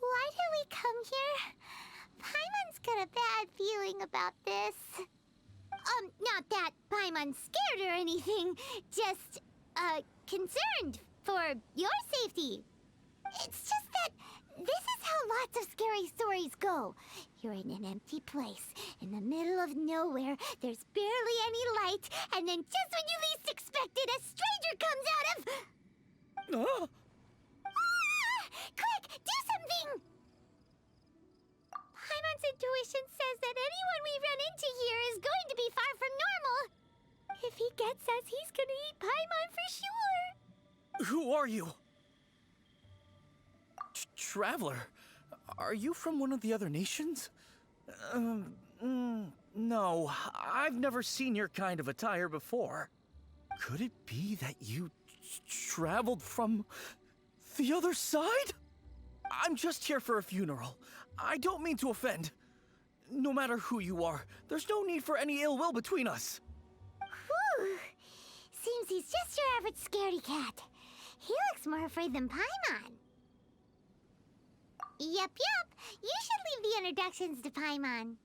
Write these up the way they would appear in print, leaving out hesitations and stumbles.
Why did we come here? Paimon's got a bad feeling about this. Not that Paimon's scared or anything, just, concerned for your safety. It's just that this is how lots of scary stories go. You're in an empty place, in the middle of nowhere, there's barely any light, and then just when you least expect it, a stranger comes out of... Ah! Quick, do something! Paimon's intuition says that anyone we run into here is going to be far from normal. If he gets us, he's gonna eat Paimon for sure. Who are you? Traveler, are you from one of the other nations? No, I've never seen your kind of attire before. Could it be that you traveled from the other side? I'm just here for a funeral. I don't mean to offend. No matter who you are, there's no need for any ill will between us. Whew. Seems he's just your average scaredy cat. He looks more afraid than Paimon. Yep. You should leave the introductions to Paimon.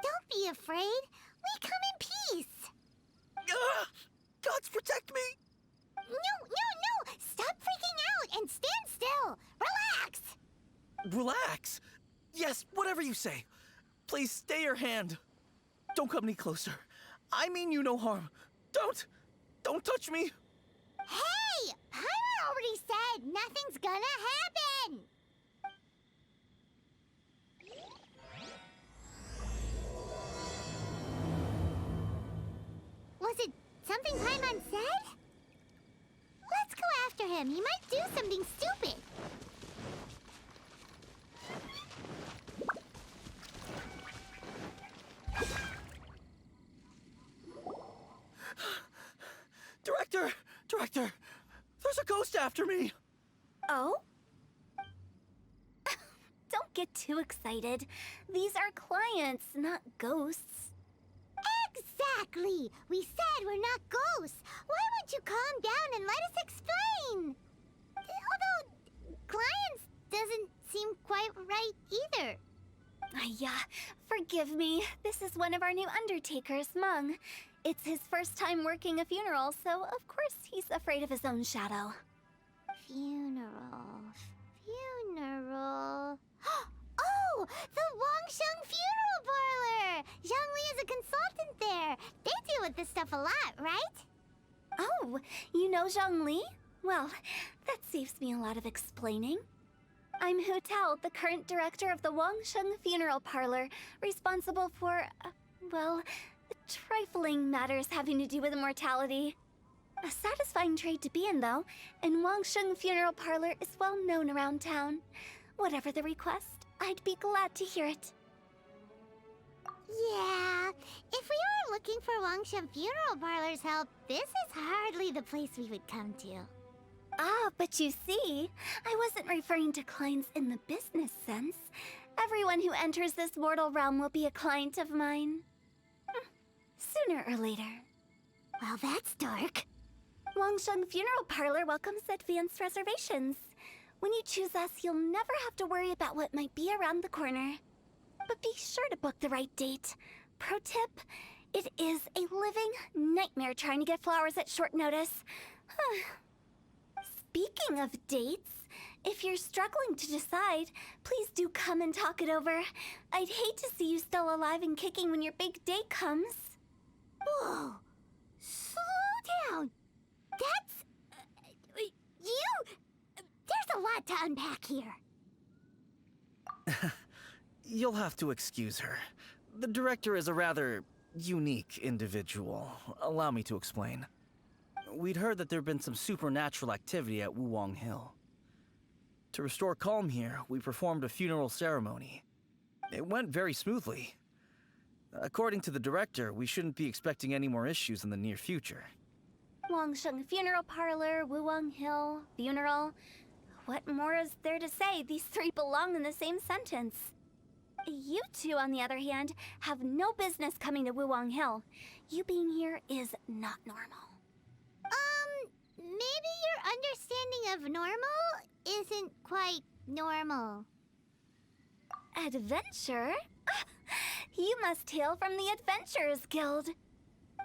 Don't be afraid. We come in peace. Gods protect me! No. Stop freaking out and stand still. Relax. Relax. Yes, whatever you say. Please stay your hand. Don't come any closer. I mean you no harm. Don't touch me. Hey, Paimon already said nothing's gonna happen. Was it something Paimon said? Let's go after him. He might do something stupid. Director, there's a ghost after me. Oh? Don't get too excited. These are clients, not ghosts. Exactly! We said we're not ghosts. Why won't you calm down and let us explain? Although, clients doesn't seem quite right either. Yeah, forgive me. This is one of our new undertakers, Mung. It's his first time working a funeral, so of course he's afraid of his own shadow. Funeral. Oh! The Wangsheng Funeral Parlor! Zhongli is a consultant there. They deal with this stuff a lot, right? Oh, you know Zhongli? Well, that saves me a lot of explaining. I'm Hu Tao, the current director of the Wangsheng Funeral Parlor, responsible for, trifling matters having to do with immortality. A satisfying trade to be in, though, and Wangsheng Funeral Parlor is well known around town. Whatever the request, I'd be glad to hear it. Yeah, if we were looking for Wangsheng Funeral Parlor's help, this is hardly the place we would come to. Ah, but you see, I wasn't referring to clients in the business sense. Everyone who enters this mortal realm will be a client of mine. Sooner or later. Well, that's dark. Wangsheng Funeral Parlor welcomes advanced reservations. When you choose us, you'll never have to worry about what might be around the corner. But be sure to book the right date. Pro tip, it is a living nightmare trying to get flowers at short notice. Speaking of dates, if you're struggling to decide, please do come and talk it over. I'd hate to see you still alive and kicking when your big day comes. Whoa! Slow down! That's... There's a lot to unpack here. You'll have to excuse her. The director is a rather unique individual. Allow me to explain. We'd heard that there'd been some supernatural activity at Wuwang Hill. To restore calm here, we performed a funeral ceremony. It went very smoothly. According to the director, we shouldn't be expecting any more issues in the near future. Wangsheng Funeral Parlor, Wuwang Hill, funeral. What more is there to say? These three belong in the same sentence. You two, on the other hand, have no business coming to Wuwang Hill. You being here is not normal. Maybe your understanding of normal isn't quite normal. Adventure? You must hail from the Adventurers Guild.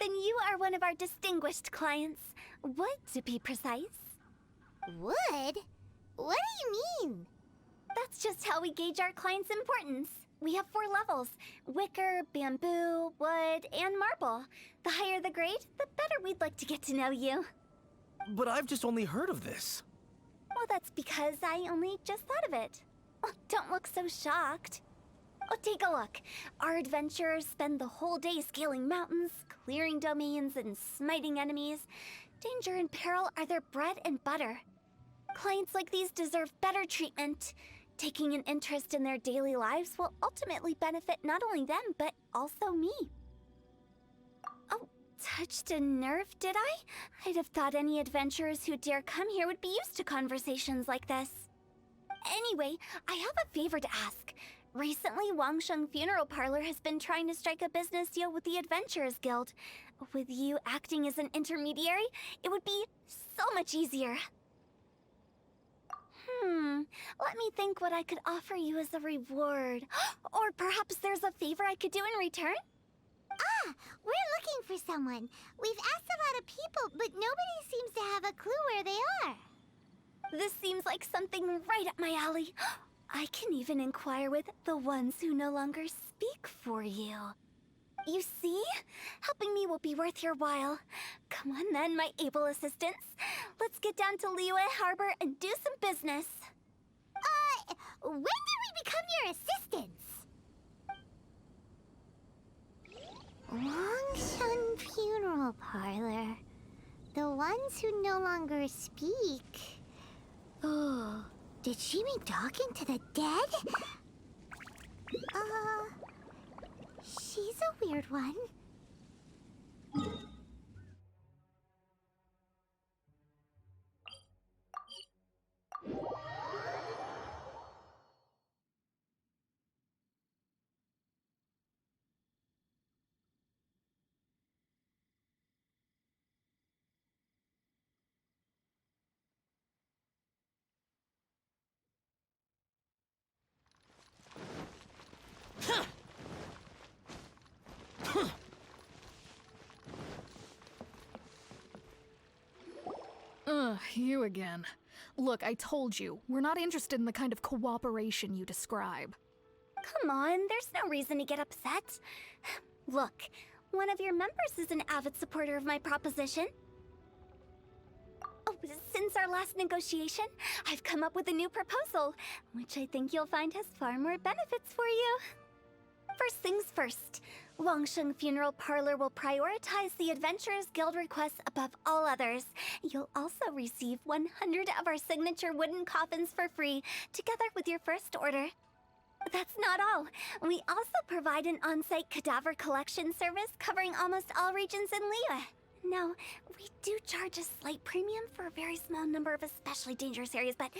Then you are one of our distinguished clients. Wood, to be precise. Wood? What do you mean? That's just how we gauge our clients' importance. We have 4 levels: wicker, bamboo, wood, and marble. The higher the grade, the better we'd like to get to know you. But I've just only heard of this. Well, that's because I only just thought of it. Oh, don't look so shocked. Oh, take a look. Our adventurers spend the whole day scaling mountains, clearing domains, and smiting enemies. Danger and peril are their bread and butter. Clients like these deserve better treatment. Taking an interest in their daily lives will ultimately benefit not only them, but also me. Oh, touched a nerve, did I? I'd have thought any adventurers who dare come here would be used to conversations like this. Anyway, I have a favor to ask. Recently, Wangsheng Funeral Parlor has been trying to strike a business deal with the Adventurers Guild. With you acting as an intermediary, it would be so much easier. Let me think what I could offer you as a reward. Or perhaps there's a favor I could do in return? We're looking for someone. We've asked a lot of people, but nobody seems to have a clue where they are. This seems like something right up my alley. I can even inquire with the ones who no longer speak for you. You see? Helping me will be worth your while. Come on then, my able assistants. Let's get down to Liyue Harbor and do some business. When did we become your assistants? Wangsheng Funeral Parlor. The ones who no longer speak. Oh, did she mean talking to the dead? She's a weird one. You again. Look, I told you, we're not interested in the kind of cooperation you describe. Come on, there's no reason to get upset. Look, one of your members is an avid supporter of my proposition. Oh, since our last negotiation, I've come up with a new proposal, which I think you'll find has far more benefits for you. First things first, Wangsheng Funeral Parlor will prioritize the Adventurers Guild requests above all others. You'll also receive 100 of our signature wooden coffins for free, together with your first order. That's not all. We also provide an on-site cadaver collection service covering almost all regions in Liyue. Now, we do charge a slight premium for a very small number of especially dangerous areas, but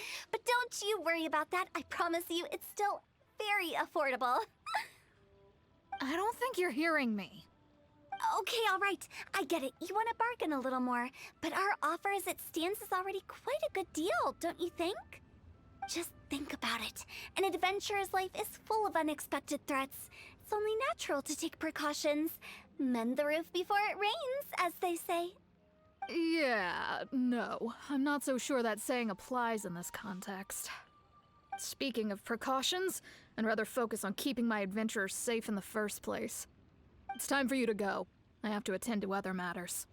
don't you worry about that. I promise you, it's still very affordable. I don't think you're hearing me. Okay, all right. I get it. You want to bargain a little more, but our offer as it stands is already quite a good deal, don't you think? Just think about it. An adventurer's life is full of unexpected threats. It's only natural to take precautions. Mend the roof before it rains, as they say. Yeah, no. I'm not so sure that saying applies in this context. Speaking of precautions, I'd rather focus on keeping my adventurers safe in the first place. It's time for you to go. I have to attend to other matters.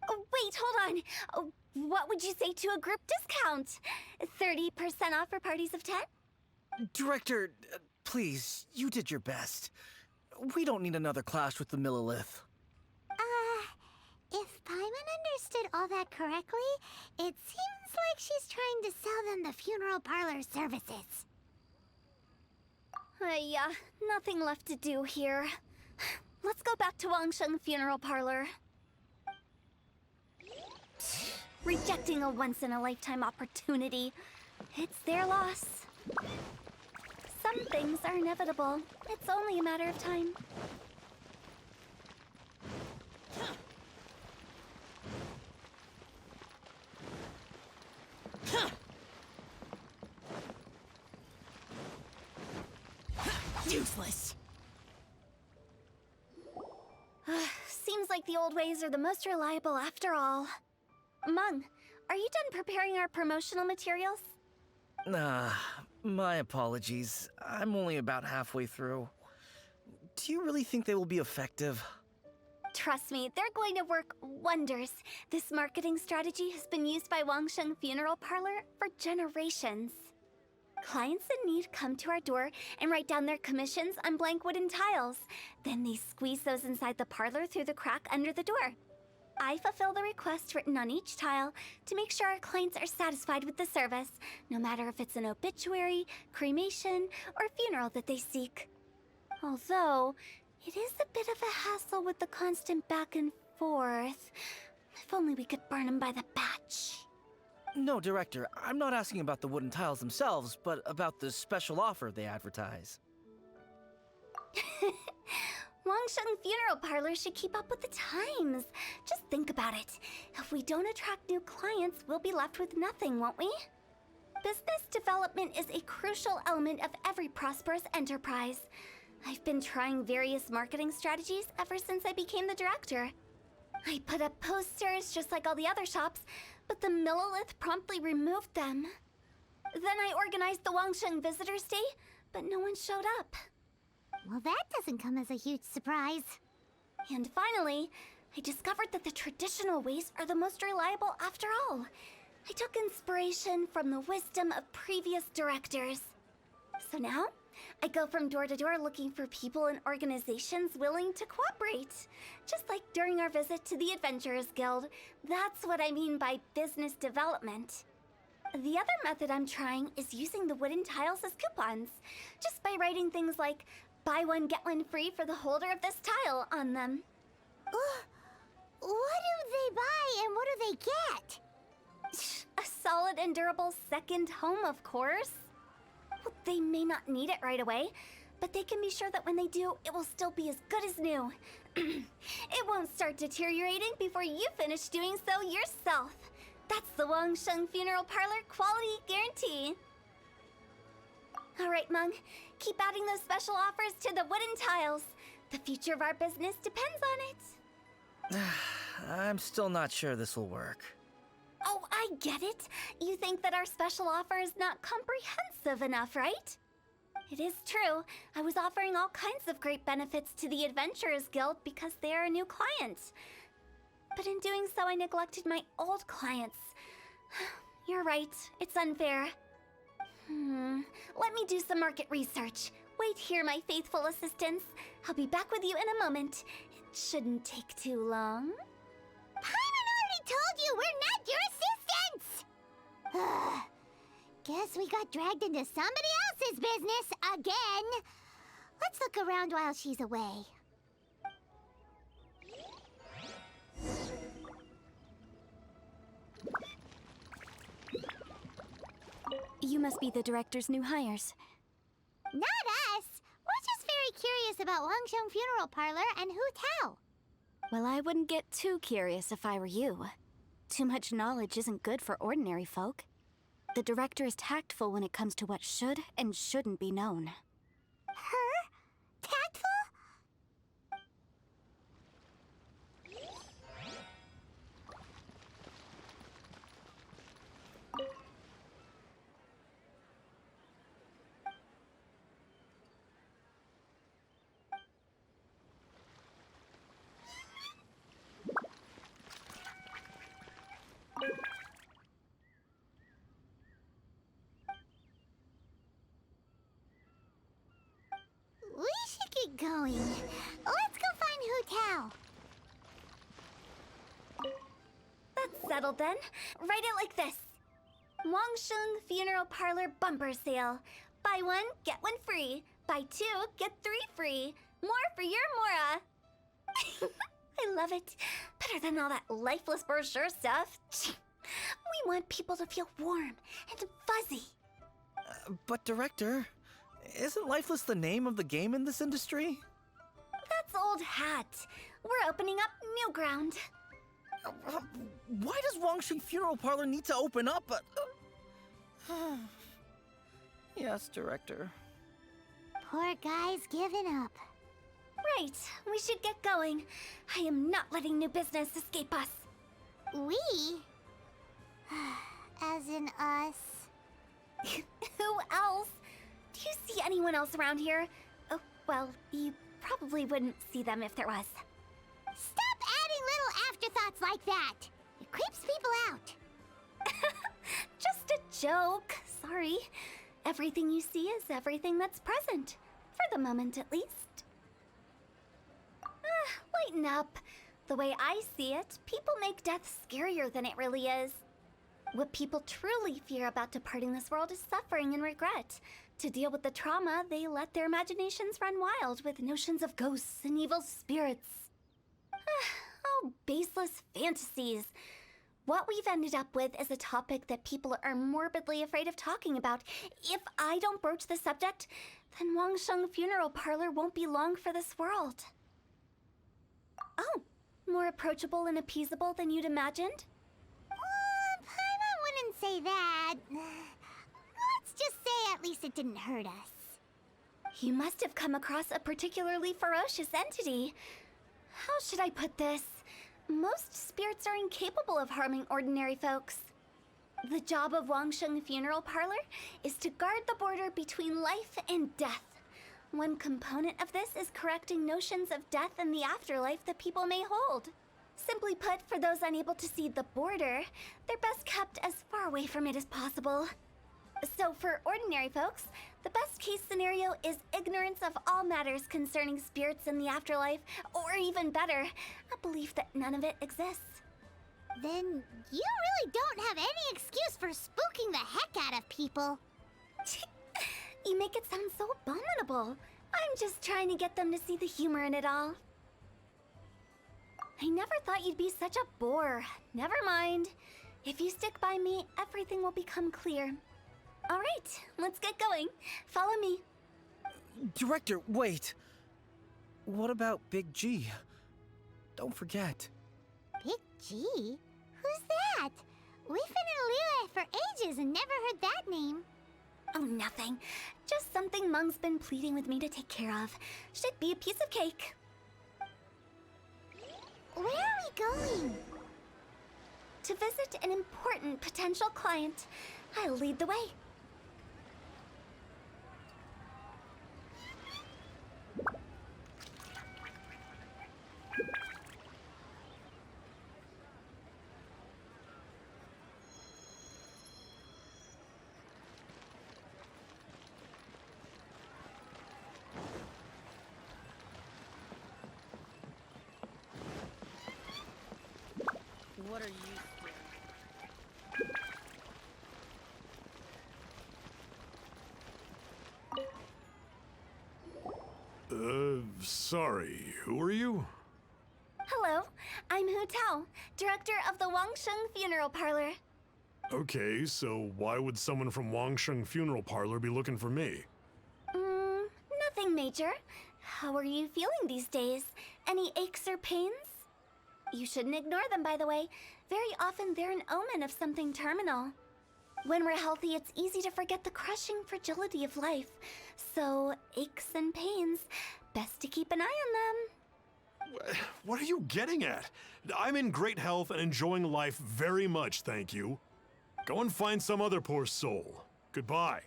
Oh, wait, hold on. Oh, what would you say to a group discount? 30% off for parties of 10? Director, please, you did your best. We don't need another clash with the Millilith. If Paimon understood all that correctly, it seems like she's trying to sell them the funeral parlor services. Yeah, nothing left to do here. Let's go back to Wangsheng Funeral Parlor. Rejecting a once-in-a-lifetime opportunity. It's their loss. Some things are inevitable. It's only a matter of time. Useless. Seems like the old ways are the most reliable after all. Mung, are you done preparing our promotional materials? My apologies. I'm only about halfway through. Do you really think they will be effective? Trust me, they're going to work wonders. This marketing strategy has been used by Wangsheng Funeral Parlor for generations. Clients in need come to our door and write down their commissions on blank wooden tiles. Then they squeeze those inside the parlor through the crack under the door. I fulfill the requests written on each tile to make sure our clients are satisfied with the service, no matter if it's an obituary, cremation, or funeral that they seek. Although, it is a bit of a hassle with the constant back and forth. If only we could burn them by the batch. No, Director, I'm not asking about the wooden tiles themselves, but about the special offer they advertise. Wangsheng Funeral Parlor should keep up with the times. Just think about it. If we don't attract new clients, we'll be left with nothing, won't we? Business development is a crucial element of every prosperous enterprise. I've been trying various marketing strategies ever since I became the director. I put up posters just like all the other shops, but the Millilith promptly removed them. Then I organized the Wangsheng Visitors Day, but no one showed up. Well, that doesn't come as a huge surprise. And finally, I discovered that the traditional ways are the most reliable after all. I took inspiration from the wisdom of previous directors. So now, I go from door to door looking for people and organizations willing to cooperate. Just like during our visit to the Adventurers Guild. That's what I mean by business development. The other method I'm trying is using the wooden tiles as coupons. Just by writing things like, buy one, get one free for the holder of this tile on them. What do they buy and what do they get? A solid and durable second home, of course. Well, they may not need it right away, but they can be sure that when they do, it will still be as good as new. It won't start deteriorating before you finish doing so yourself. That's the Wangsheng Funeral Parlor quality guarantee. All right, Mung, keep adding those special offers to the wooden tiles. The future of our business depends on it. I'm still not sure this will work. Oh, I get it. You think that our special offer is not comprehensive enough, right? It is true. I was offering all kinds of great benefits to the Adventurers Guild because they are a new client. But in doing so, I neglected my old clients. You're right. It's unfair. Let me do some market research. Wait here, my faithful assistants. I'll be back with you in a moment. It shouldn't take too long. Paimon already told you we're not your assistants! Guess we got dragged into somebody else's business again. Let's look around while she's away. You must be the director's new hires. Not us. We're just very curious about Wangsheng Funeral Parlor and Hu Tao. Well, I wouldn't get too curious if I were you. Too much knowledge isn't good for ordinary folk. The director is tactful when it comes to what should and shouldn't be known. Her? Tactful? We should get going. Settled then. Write it like this. Wangsheng Funeral Parlor Bumper Sale. Buy one, get one free. Buy two, get three free. More for your Mora. I love it. Better than all that lifeless brochure stuff. We want people to feel warm and fuzzy. But Director, isn't Lifeless the name of the game in this industry? That's old hat. We're opening up new ground. Why does Wangsheng Funeral Parlor need to open up? Yes, Director. Poor guy's given up. Right, we should get going. I am not letting new business escape us. We? As in us. Who else? Do you see anyone else around here? Oh, well, you probably wouldn't see them if there was. Stop adding little afterthoughts like that! It creeps people out. Just a joke. Sorry. Everything you see is everything that's present. For the moment, at least. Lighten up. The way I see it, people make death scarier than it really is. What people truly fear about departing this world is suffering and regret. To deal with the trauma, they let their imaginations run wild with notions of ghosts and evil spirits. Oh, baseless fantasies. What we've ended up with is a topic that people are morbidly afraid of talking about. If I don't broach the subject, then Wangsheng Funeral Parlor won't be long for this world. Oh, more approachable and appeasable than you'd imagined? Paimon wouldn't say that. Let's just say at least it didn't hurt us. You must have come across a particularly ferocious entity. How should I put this? Most spirits are incapable of harming ordinary folks. The job of Wangsheng Funeral Parlor is to guard the border between life and death. One component of this is correcting notions of death and the afterlife that people may hold. Simply put, for those unable to see the border, they're best kept as far away from it as possible. So for ordinary folks, the best case scenario is ignorance of all matters concerning spirits and the afterlife, or even better, a belief that none of it exists. Then you really don't have any excuse for spooking the heck out of people. You make it sound so abominable. I'm just trying to get them to see the humor in it all. I never thought you'd be such a bore. Never mind. If you stick by me, everything will become clear. All right, let's get going. Follow me. Director, wait. What about Big G? Don't forget. Big G? Who's that? We've been in Liyue for ages and never heard that name. Oh, nothing. Just something Mung's been pleading with me to take care of. Should be a piece of cake. Where are we going? To visit an important potential client. I'll lead the way. What are you Sorry, who are you? Hello, I'm Hu Tao, director of the Wangsheng Funeral Parlor. Okay, so why would someone from Wangsheng Funeral Parlor be looking for me? Nothing major. How are you feeling these days? Any aches or pains? You shouldn't ignore them, by the way. Very often they're an omen of something terminal. When we're healthy, it's easy to forget the crushing fragility of life. So, aches and pains, best to keep an eye on them. What are you getting at? I'm in great health and enjoying life very much, thank you. Go and find some other poor soul. Goodbye.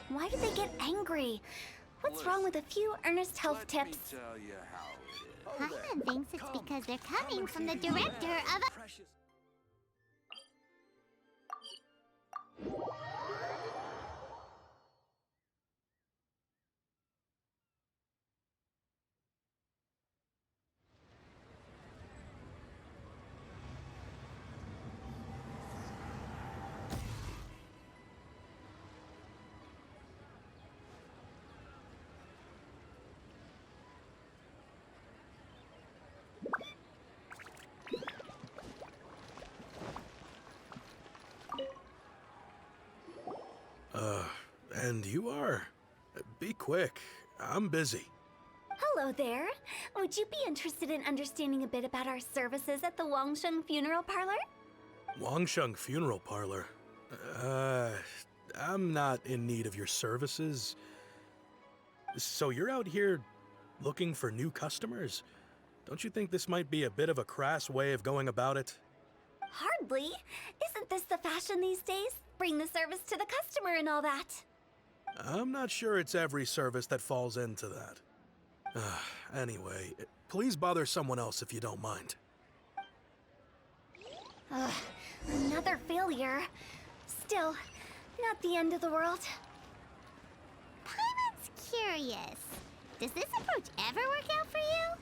Why do they get angry? What's wrong with a few earnest health tips? Paimon thinks it's because they're coming from the director of a... And you are? Be quick. I'm busy. Hello there. Would you be interested in understanding a bit about our services at the Wangsheng Funeral Parlor? Wangsheng Funeral Parlor? I'm not in need of your services. So you're out here looking for new customers? Don't you think this might be a bit of a crass way of going about it? Hardly. Isn't this the fashion these days? Bring the service to the customer and all that. I'm not sure it's every service that falls into that. Anyway, please bother someone else if you don't mind. Ugh, another failure. Still, not the end of the world. Paimon's curious. Does this approach ever work out for you?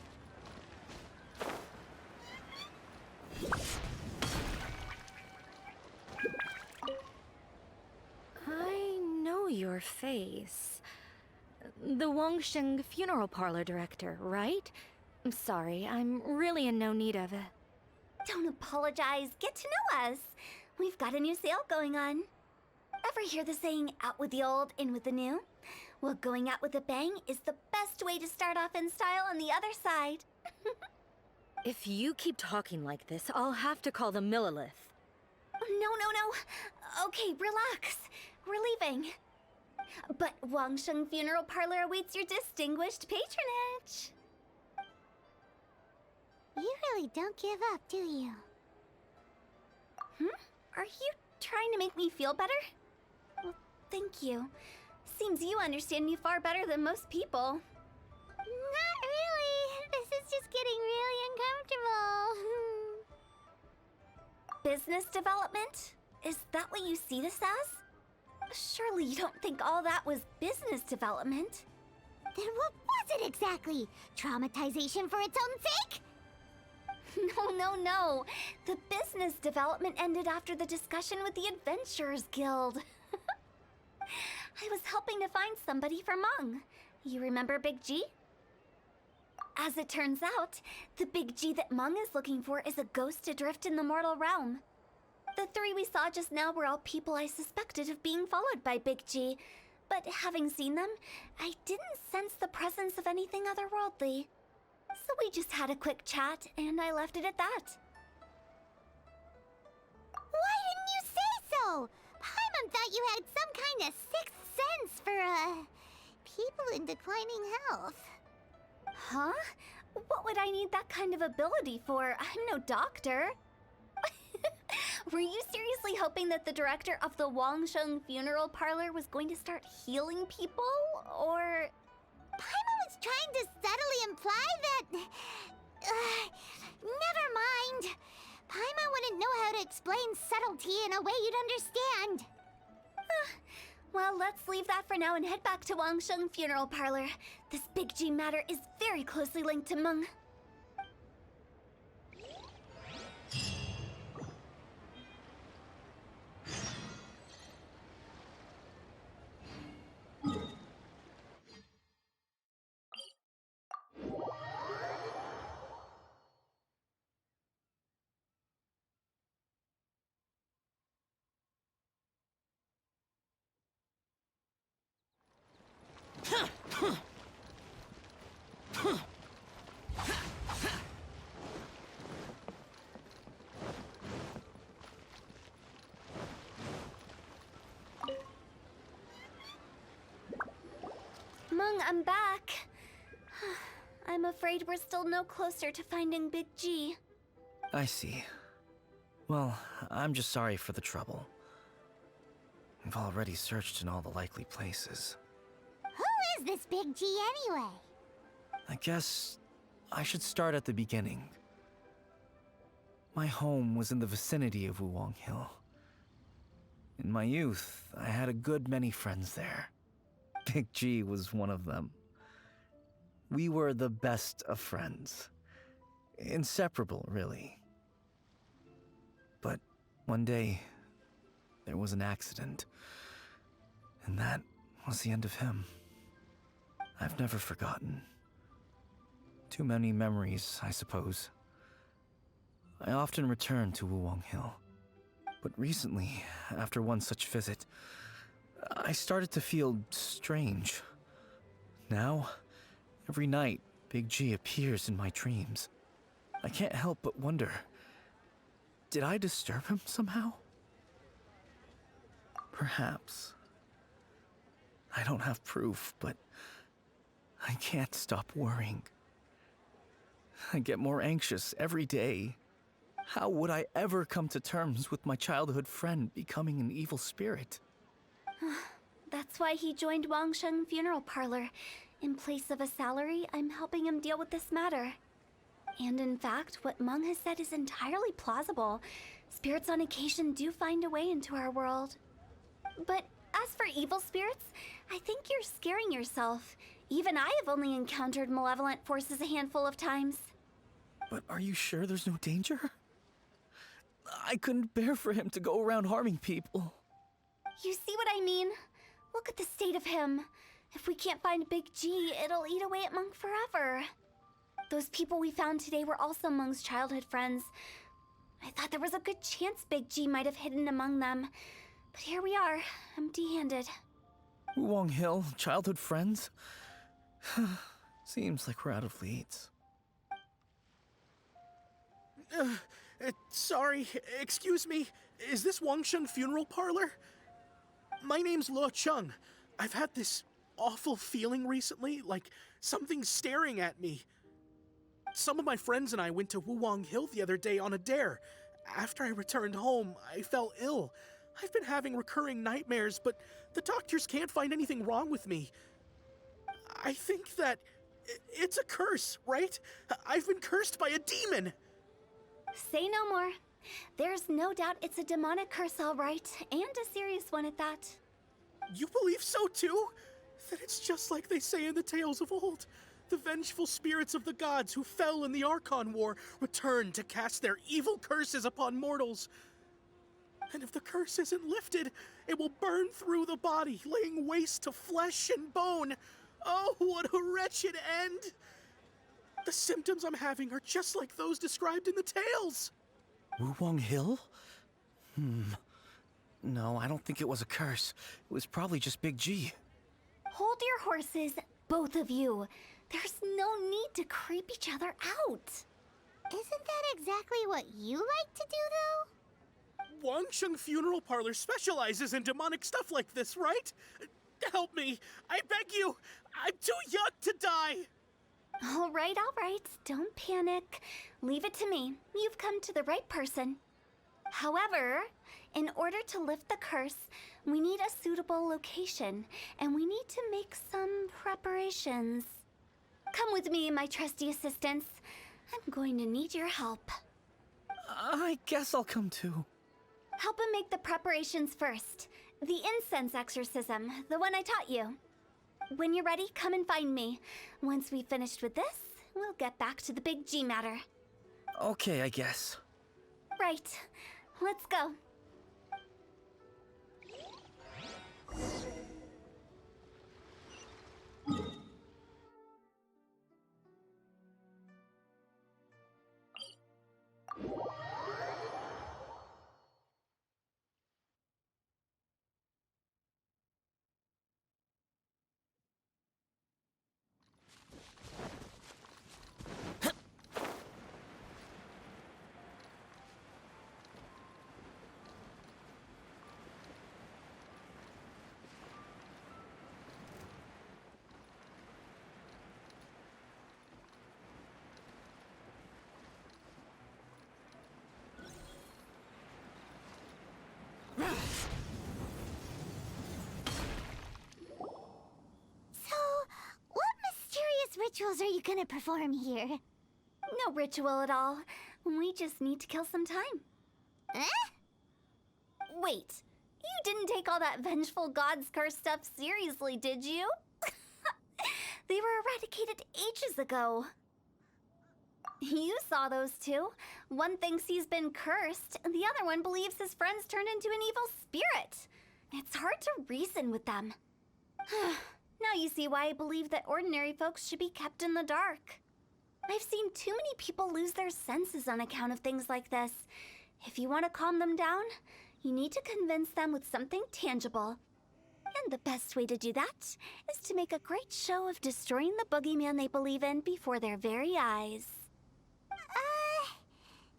I know your face. The Wangsheng Funeral Parlor director, right? I'm sorry, I'm really in no need of it. Don't apologize. Get to know us. We've got a new sale going on. Ever hear the saying, out with the old, in with the new? Well, going out with a bang is the best way to start off in style on the other side. If you keep talking like this, I'll have to call the Millilith. No. Okay, relax. We're leaving. But Wangsheng Funeral Parlor awaits your distinguished patronage. You really don't give up, do you? Are you trying to make me feel better? Well, thank you. Seems you understand me far better than most people. Not really. This is just getting really uncomfortable. Business development? Is that what you see this as? Surely you don't think all that was business development? Then what was it exactly? Traumatization for its own sake? No. The business development ended after the discussion with the Adventurers Guild. I was helping to find somebody for Mung. You remember Big G? As it turns out, the Big G that Mung is looking for is a ghost adrift in the mortal realm. The three we saw just now were all people I suspected of being followed by Big G, but having seen them, I didn't sense the presence of anything otherworldly. So we just had a quick chat, and I left it at that. Why didn't you say so? Paimon thought you had some kind of sixth sense for, people in declining health. Huh? What would I need that kind of ability for? I'm no doctor. Were you seriously hoping that the director of the Wangsheng Funeral Parlor was going to start healing people, or...? Paimon was trying to subtly imply that... never mind. Paimon wouldn't know how to explain subtlety in a way you'd understand. Well, let's leave that for now and head back to Wangsheng Funeral Parlor. This Big G matter is very closely linked to Mung. Mung, I'm back. I'm afraid we're still no closer to finding Big G. I see. Well, I'm just sorry for the trouble. We've already searched in all the likely places. Who is this Big G anyway? I guess I should start at the beginning. My home was in the vicinity of Wuwang Hill. In my youth, I had a good many friends there. Big G was one of them. We were the best of friends. Inseparable, really. But one day, there was an accident. And that was the end of him. I've never forgotten. Too many memories, I suppose. I often return to Wuwang Hill. But recently, after one such visit, I started to feel strange. Now, every night, Big G appears in my dreams. I can't help but wonder, did I disturb him somehow? Perhaps. I don't have proof, but I can't stop worrying. I get more anxious every day. How would I ever come to terms with my childhood friend becoming an evil spirit? That's why he joined Wangsheng Funeral Parlor. In place of a salary, I'm helping him deal with this matter. And in fact, what Meng has said is entirely plausible. Spirits on occasion do find a way into our world. But as for evil spirits, I think you're scaring yourself. Even I have only encountered malevolent forces a handful of times. But are you sure there's no danger? I couldn't bear for him to go around harming people. You see what I mean? Look at the state of him. If we can't find Big G, it'll eat away at Meng forever. Those people we found today were also Meng's childhood friends. I thought there was a good chance Big G might have hidden among them. But here we are, empty-handed. Wulong Hill, childhood friends? Seems like we're out of leads. Sorry, excuse me. Is this Wangsheng Funeral Parlor? My name's Luo Chung. I've had this awful feeling recently, like something's staring at me. Some of my friends and I went to Wulong Hill the other day on a dare. After I returned home, I fell ill. I've been having recurring nightmares, but the doctors can't find anything wrong with me. I think that it's a curse, right? I've been cursed by a demon. Say no more. There's no doubt it's a demonic curse, all right, and a serious one at that. You believe so too? That it's just like they say in the tales of old. The vengeful spirits of the gods who fell in the Archon War return to cast their evil curses upon mortals. And if the curse isn't lifted, it will burn through the body, laying waste to flesh and bone. Oh, what a wretched end! The symptoms I'm having are just like those described in the tales. Wulong Hill? No, I don't think it was a curse. It was probably just Big G. Hold your horses, both of you. There's no need to creep each other out. Isn't that exactly what you like to do, though? Wangsheng Funeral Parlor specializes in demonic stuff like this, right? Help me. I beg you. I'm too young to die. All right. Don't panic. Leave it to me. You've come to the right person. However, in order to lift the curse, we need a suitable location, and we need to make some preparations. Come with me, my trusty assistants. I'm going to need your help. I guess I'll come too. Help him make the preparations first. The incense exorcism, the one I taught you. When you're ready, come and find me. Once we've finished with this, we'll get back to the Big G matter. Okay, I guess. Right. Let's go. So, what mysterious rituals are you gonna perform here? No ritual at all. We just need to kill some time. Eh? Wait, you didn't take all that vengeful god's curse stuff seriously, did you? They were eradicated ages ago. You saw those two. One thinks he's been cursed, and the other one believes his friends turned into an evil spirit. It's hard to reason with them. Now you see why I believe that ordinary folks should be kept in the dark. I've seen too many people lose their senses on account of things like this. If you want to calm them down, you need to convince them with something tangible. And the best way to do that is to make a great show of destroying the boogeyman they believe in before their very eyes.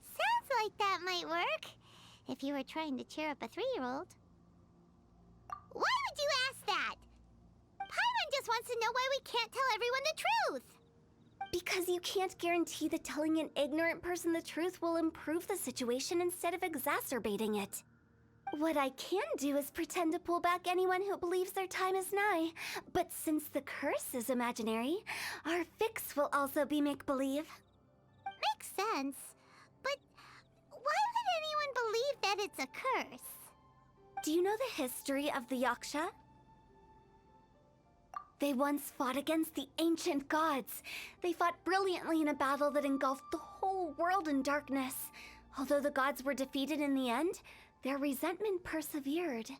Sounds like that might work. If you were trying to cheer up a 3-year-old. Why would you ask that? Paimon just wants to know why we can't tell everyone the truth. Because you can't guarantee that telling an ignorant person the truth will improve the situation instead of exacerbating it. What I can do is pretend to pull back anyone who believes their time is nigh. But since the curse is imaginary, our fix will also be make-believe. Makes sense. But why would anyone believe that it's a curse? Do you know the history of the Yaksha? They once fought against the ancient gods. They fought brilliantly in a battle that engulfed the whole world in darkness. Although the gods were defeated in the end, their resentment persevered.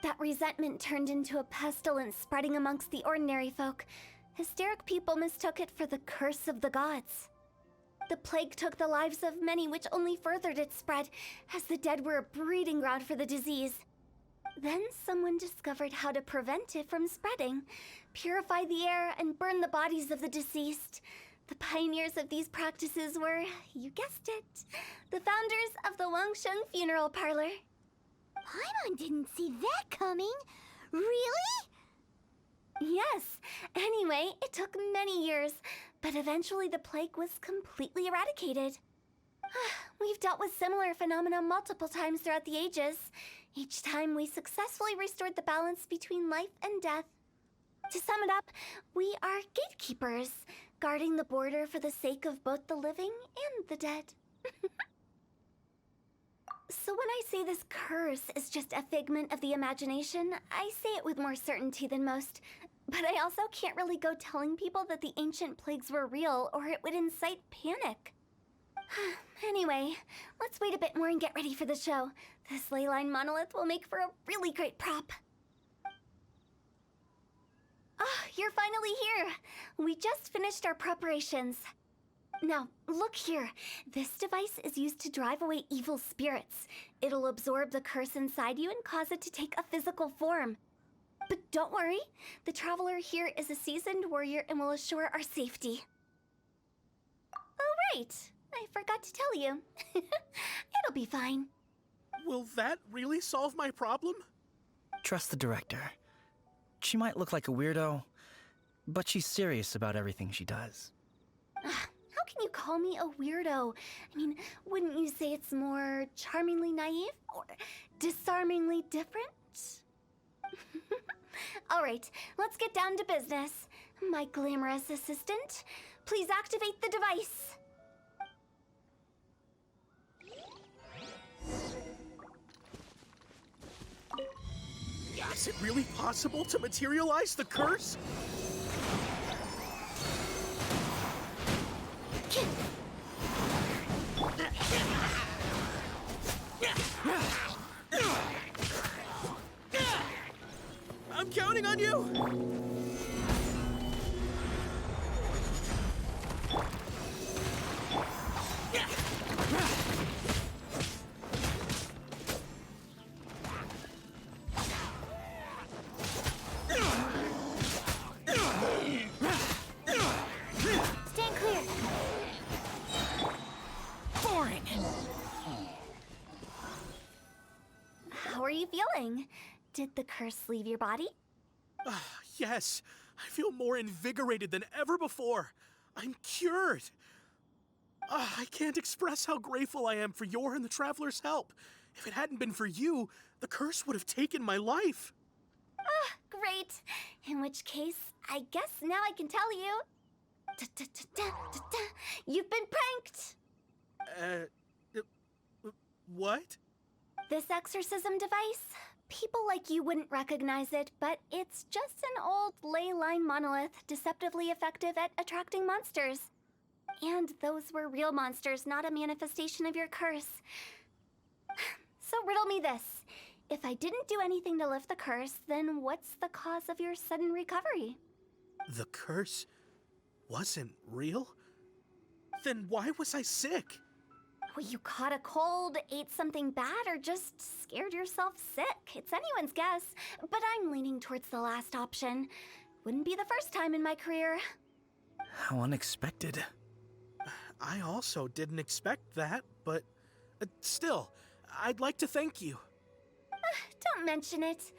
That resentment turned into a pestilence spreading amongst the ordinary folk. Hysteric people mistook it for the curse of the gods. The plague took the lives of many, which only furthered its spread, as the dead were a breeding ground for the disease. Then someone discovered how to prevent it from spreading, purify the air, and burn the bodies of the deceased. The pioneers of these practices were, you guessed it, the founders of the Wangsheng Funeral Parlor. Paimon didn't see that coming. Really? Yes. Anyway, it took many years, but eventually the plague was completely eradicated. We've dealt with similar phenomena multiple times throughout the ages. Each time we successfully restored the balance between life and death. To sum it up, we are gatekeepers, guarding the border for the sake of both the living and the dead. So when I say this curse is just a figment of the imagination, I say it with more certainty than most. But I also can't really go telling people that the ancient plagues were real, or it would incite panic. Anyway, let's wait a bit more and get ready for the show. This ley line monolith will make for a really great prop. Ah, you're finally here! We just finished our preparations. Now, look here. This device is used to drive away evil spirits. It'll absorb the curse inside you and cause it to take a physical form. But don't worry, the traveler here is a seasoned warrior and will assure our safety. Oh, right. I forgot to tell you. It'll be fine. Will that really solve my problem? Trust the director. She might look like a weirdo, but she's serious about everything she does. How can you call me a weirdo? I mean, wouldn't you say it's more charmingly naive or disarmingly different? All right, let's get down to business. My glamorous assistant, please activate the device. Is it really possible to materialize the curse? I'm counting on you! Stand clear. Boring! How are you feeling? Did the curse leave your body? Yes, I feel more invigorated than ever before. I'm cured. I can't express how grateful I am for your and the Traveler's help. If it hadn't been for you, the curse would have taken my life. Great. In which case, I guess now I can tell you. You've been pranked! What? This exorcism device? People like you wouldn't recognize it, but it's just an old ley line monolith deceptively effective at attracting monsters. And those were real monsters, not a manifestation of your curse. So riddle me this. If I didn't do anything to lift the curse, then what's the cause of your sudden recovery? The curse wasn't real? Then why was I sick? Well, you caught a cold, ate something bad, or just scared yourself sick. It's anyone's guess, but I'm leaning towards the last option. Wouldn't be the first time in my career. How unexpected. I also didn't expect that, but still, I'd like to thank you. Don't mention it.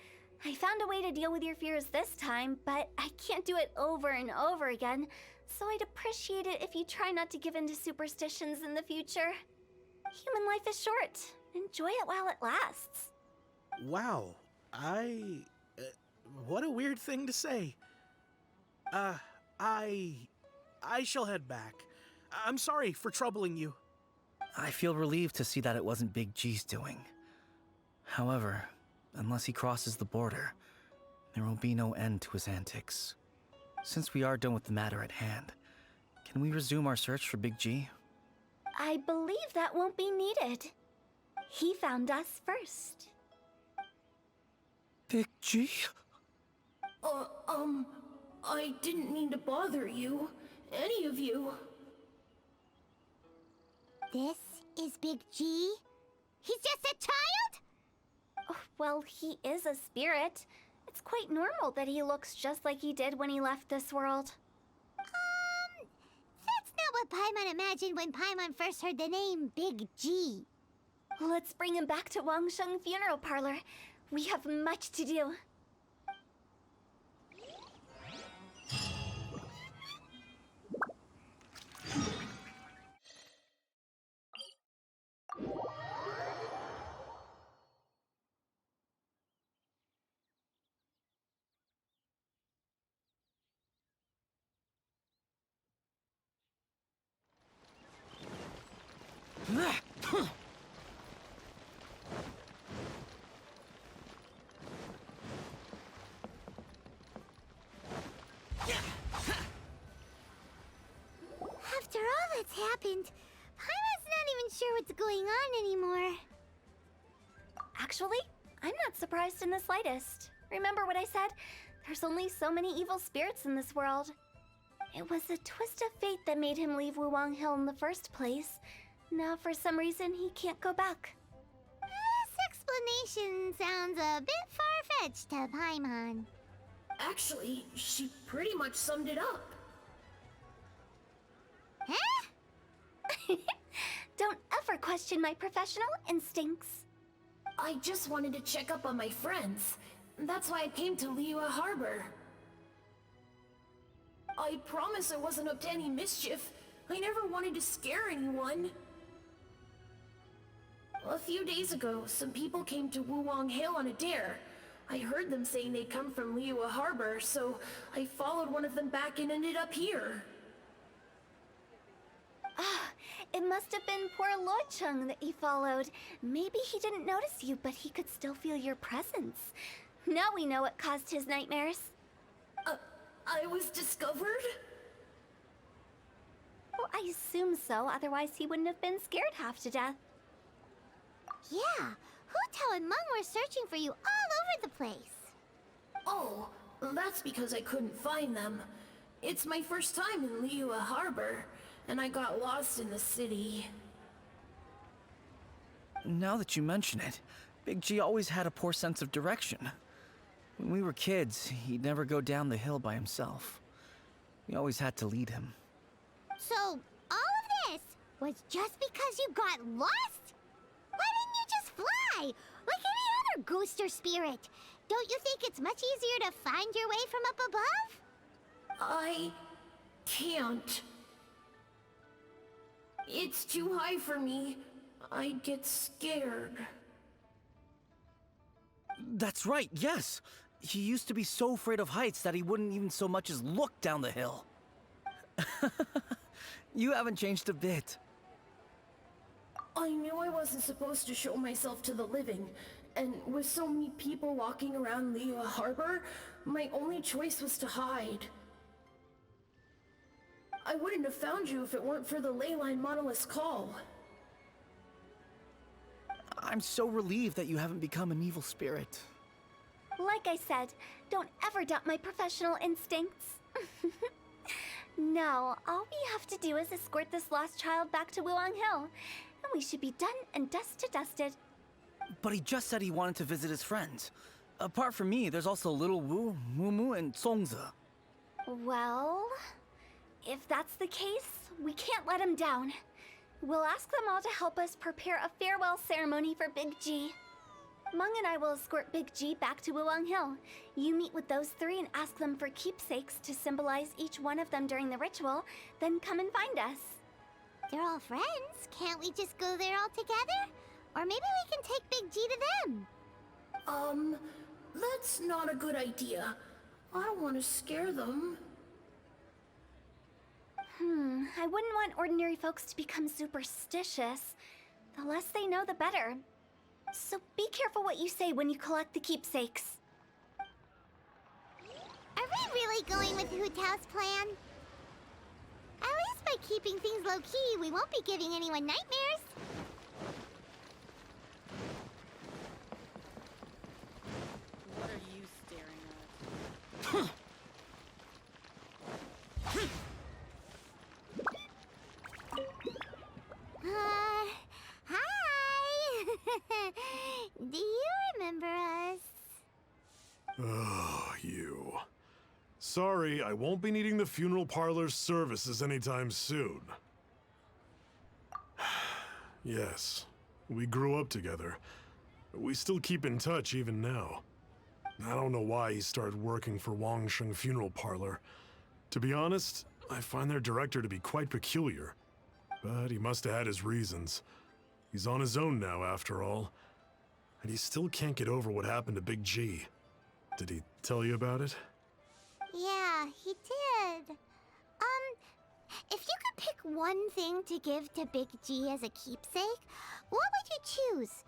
I found a way to deal with your fears this time, but I can't do it over and over again, so I'd appreciate it if you try not to give in to superstitions in the future. Human life is short. Enjoy it while it lasts. Wow, what a weird thing to say. I shall head back. I'm sorry for troubling you. I feel relieved to see that it wasn't Big G's doing. However, unless he crosses the border, there will be no end to his antics. Since we are done with the matter at hand, can we resume our search for Big G? I believe that won't be needed. He found us first. Big G? I didn't mean to bother you. Any of you. This is Big G? He's just a child? Oh, well, he is a spirit. It's quite normal that he looks just like he did when he left this world. That's not what Paimon imagined when Paimon first heard the name Big G. Let's bring him back to Wangsheng Funeral Parlor. We have much to do. After all that's happened, Paimon's not even sure what's going on anymore. Actually, I'm not surprised in the slightest. Remember what I said? There's only so many evil spirits in this world. It was a twist of fate that made him leave Wuwang Hill in the first place. Now, for some reason, he can't go back. This explanation sounds a bit far-fetched to Paimon. Actually, she pretty much summed it up. Huh? Don't ever question my professional instincts. I just wanted to check up on my friends. That's why I came to Liyue Harbor. I promise I wasn't up to any mischief. I never wanted to scare anyone. A few days ago, some people came to Wuwang Hill on a dare. I heard them saying they'd come from Liyue Harbor, so I followed one of them back and ended up here. Ah, it must have been poor Lo Chung that he followed. Maybe he didn't notice you, but he could still feel your presence. Now we know what caused his nightmares. I was discovered? Well, I assume so, otherwise he wouldn't have been scared half to death. Yeah, Hu Tao and Meng were searching for you all over the place. Oh, that's because I couldn't find them. It's my first time in Liyue Harbor, and I got lost in the city. Now that you mention it, Big G always had a poor sense of direction. When we were kids, he'd never go down the hill by himself. We always had to lead him. So, all of this was just because you got lost? Why didn't you just fly? Like any other ghost or spirit? Don't you think it's much easier to find your way from up above? I can't. It's too high for me. I'd get scared. That's right, yes! He used to be so afraid of heights that he wouldn't even so much as look down the hill. You haven't changed a bit. I knew I wasn't supposed to show myself to the living, and with so many people walking around Liyue Harbor, my only choice was to hide. I wouldn't have found you if it weren't for the Leyline Monolith's call. I'm so relieved that you haven't become an evil spirit. Like I said, don't ever doubt my professional instincts. No, all we have to do is escort this lost child back to Wuwang Hill, and we should be done and dusted. But he just said he wanted to visit his friends. Apart from me, there's also Little Wu, Mumu, and Songza. Well, if that's the case, we can't let him down. We'll ask them all to help us prepare a farewell ceremony for Big G. Mung and I will escort Big G back to Wuwang Hill. You meet with those three and ask them for keepsakes to symbolize each one of them during the ritual, then come and find us. They're all friends. Can't we just go there all together? Or maybe we can take Big G to them. That's not a good idea. I don't want to scare them. I wouldn't want ordinary folks to become superstitious. The less they know, the better. So be careful what you say when you collect the keepsakes. Are we really going with Hu Tao's plan? At least by keeping things low-key, we won't be giving anyone nightmares. What are you staring at? Hi! Do you remember us? Oh, you. Sorry, I won't be needing the funeral parlor's services anytime soon. Yes, we grew up together. We still keep in touch even now. I don't know why he started working for Wangsheng Funeral Parlor. To be honest, I find their director to be quite peculiar. But he must have had his reasons. He's on his own now, after all. And he still can't get over what happened to Big G. Did he tell you about it? Yeah, he did. If you could pick one thing to give to Big G as a keepsake, what would you choose?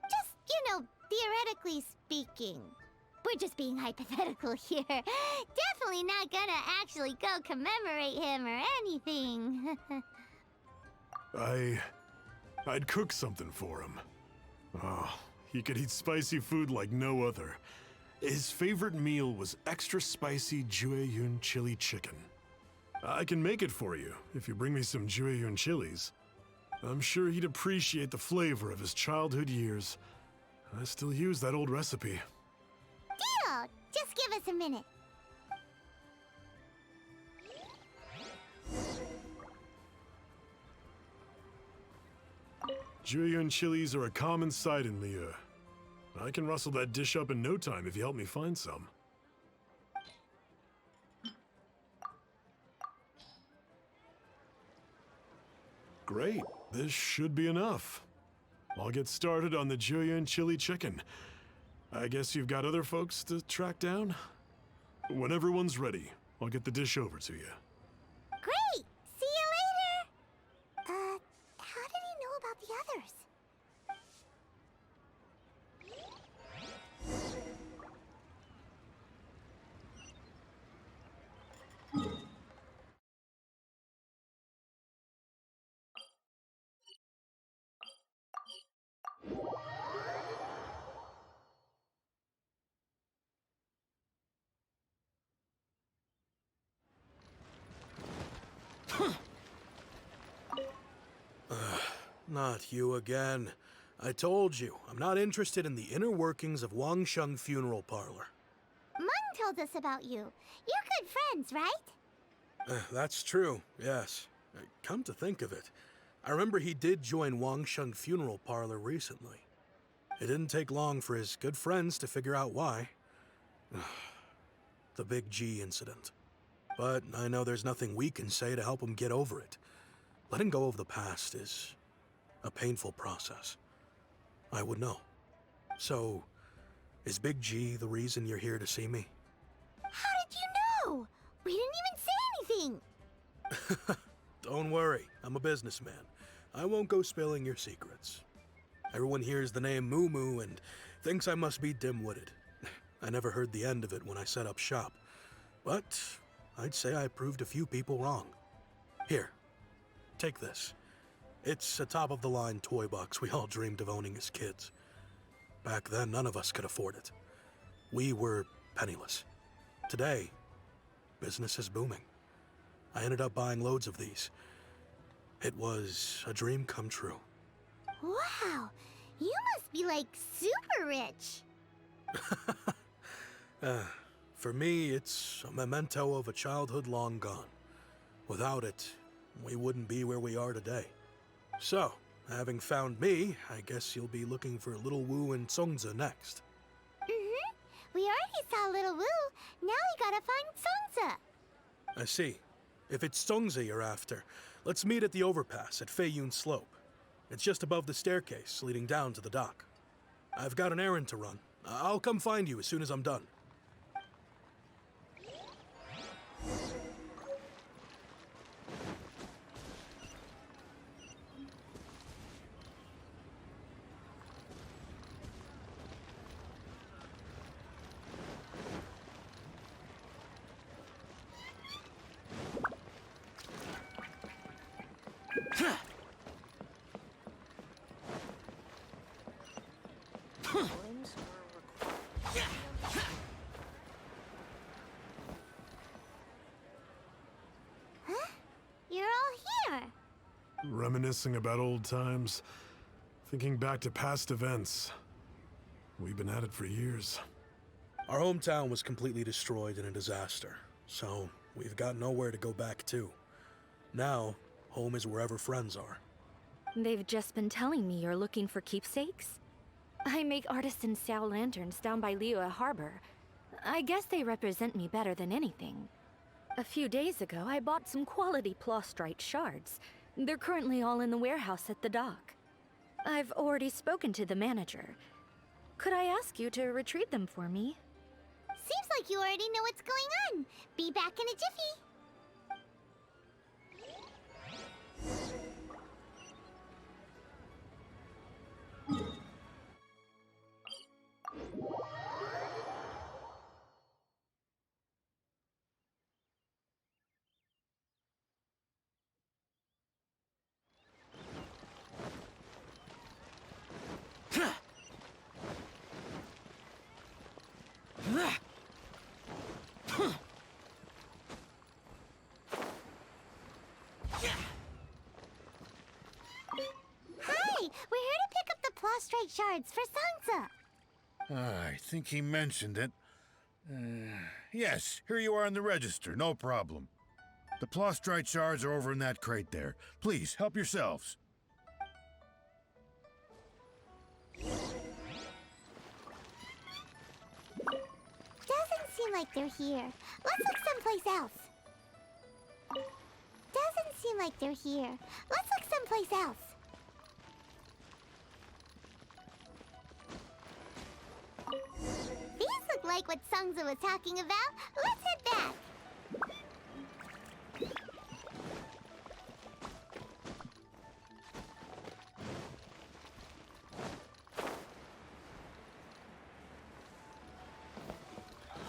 Just, theoretically speaking. We're just being hypothetical here. Definitely not gonna actually go commemorate him or anything. I'd cook something for him. Oh, he could eat spicy food like no other. His favorite meal was extra spicy Jueyun chili chicken. I can make it for you if you bring me some Jueyun chilies. I'm sure he'd appreciate the flavor of his childhood years. I still use that old recipe. Deal! Just give us a minute. Jueyun chilies are a common sight in Liyue. I can rustle that dish up in no time if you help me find some. Great, this should be enough. I'll get started on the Jueyun chili chicken. I guess you've got other folks to track down? When everyone's ready, I'll get the dish over to you. Great! See you later! How did he know about the others? Not you again. I told you, I'm not interested in the inner workings of Wangsheng Funeral Parlor. Mung told us about you. You're good friends, right? That's true, yes. Come to think of it, I remember he did join Wangsheng Funeral Parlor recently. It didn't take long for his good friends to figure out why. The Big G incident. But I know there's nothing we can say to help him get over it. Letting go of the past is a painful process. I would know. So, is Big G the reason you're here to see me? How did you know? We didn't even say anything. Don't worry, I'm a businessman. I won't go spilling your secrets. Everyone hears the name Moo and thinks I must be dim-witted. I never heard the end of it when I set up shop. But I'd say I proved a few people wrong. Here, take this. It's a top-of-the-line toy box we all dreamed of owning as kids. Back then, none of us could afford it. We were penniless. Today, business is booming. I ended up buying loads of these. It was a dream come true. Wow, you must be like super rich. For me, it's a memento of a childhood long gone. Without it, we wouldn't be where we are today. So, having found me, I guess you'll be looking for Little Wu and Songza next. Mm-hmm. We already saw Little Wu. Now we gotta find Songza. I see. If it's Songza you're after, let's meet at the overpass at Feiyun Slope. It's just above the staircase leading down to the dock. I've got an errand to run. I'll come find you as soon as I'm done. You're all here. Reminiscing about old times, thinking back to past events. We've been at it for years. Our hometown was completely destroyed in a disaster, so we've got nowhere to go back to. Now, home is wherever friends are. They've just been telling me you're looking for keepsakes. I make artisan Sao lanterns down by Liyue Harbor. I guess they represent me better than anything. A few days ago, I bought some quality plastrite shards. They're currently all in the warehouse at the dock. I've already spoken to the manager. Could I ask you to retrieve them for me? Seems like you already know what's going on. Be back in a jiffy. Hi, we're here to pick up the plastrite shards for Songza. I think he mentioned it. Yes, here you are on the register, no problem. The plastrite shards are over in that crate there. Please, help yourselves. Doesn't seem like they're here. Let's look someplace else. Doesn't seem like they're here. Let's look someplace else. These look like what Songza was talking about. Let's head back.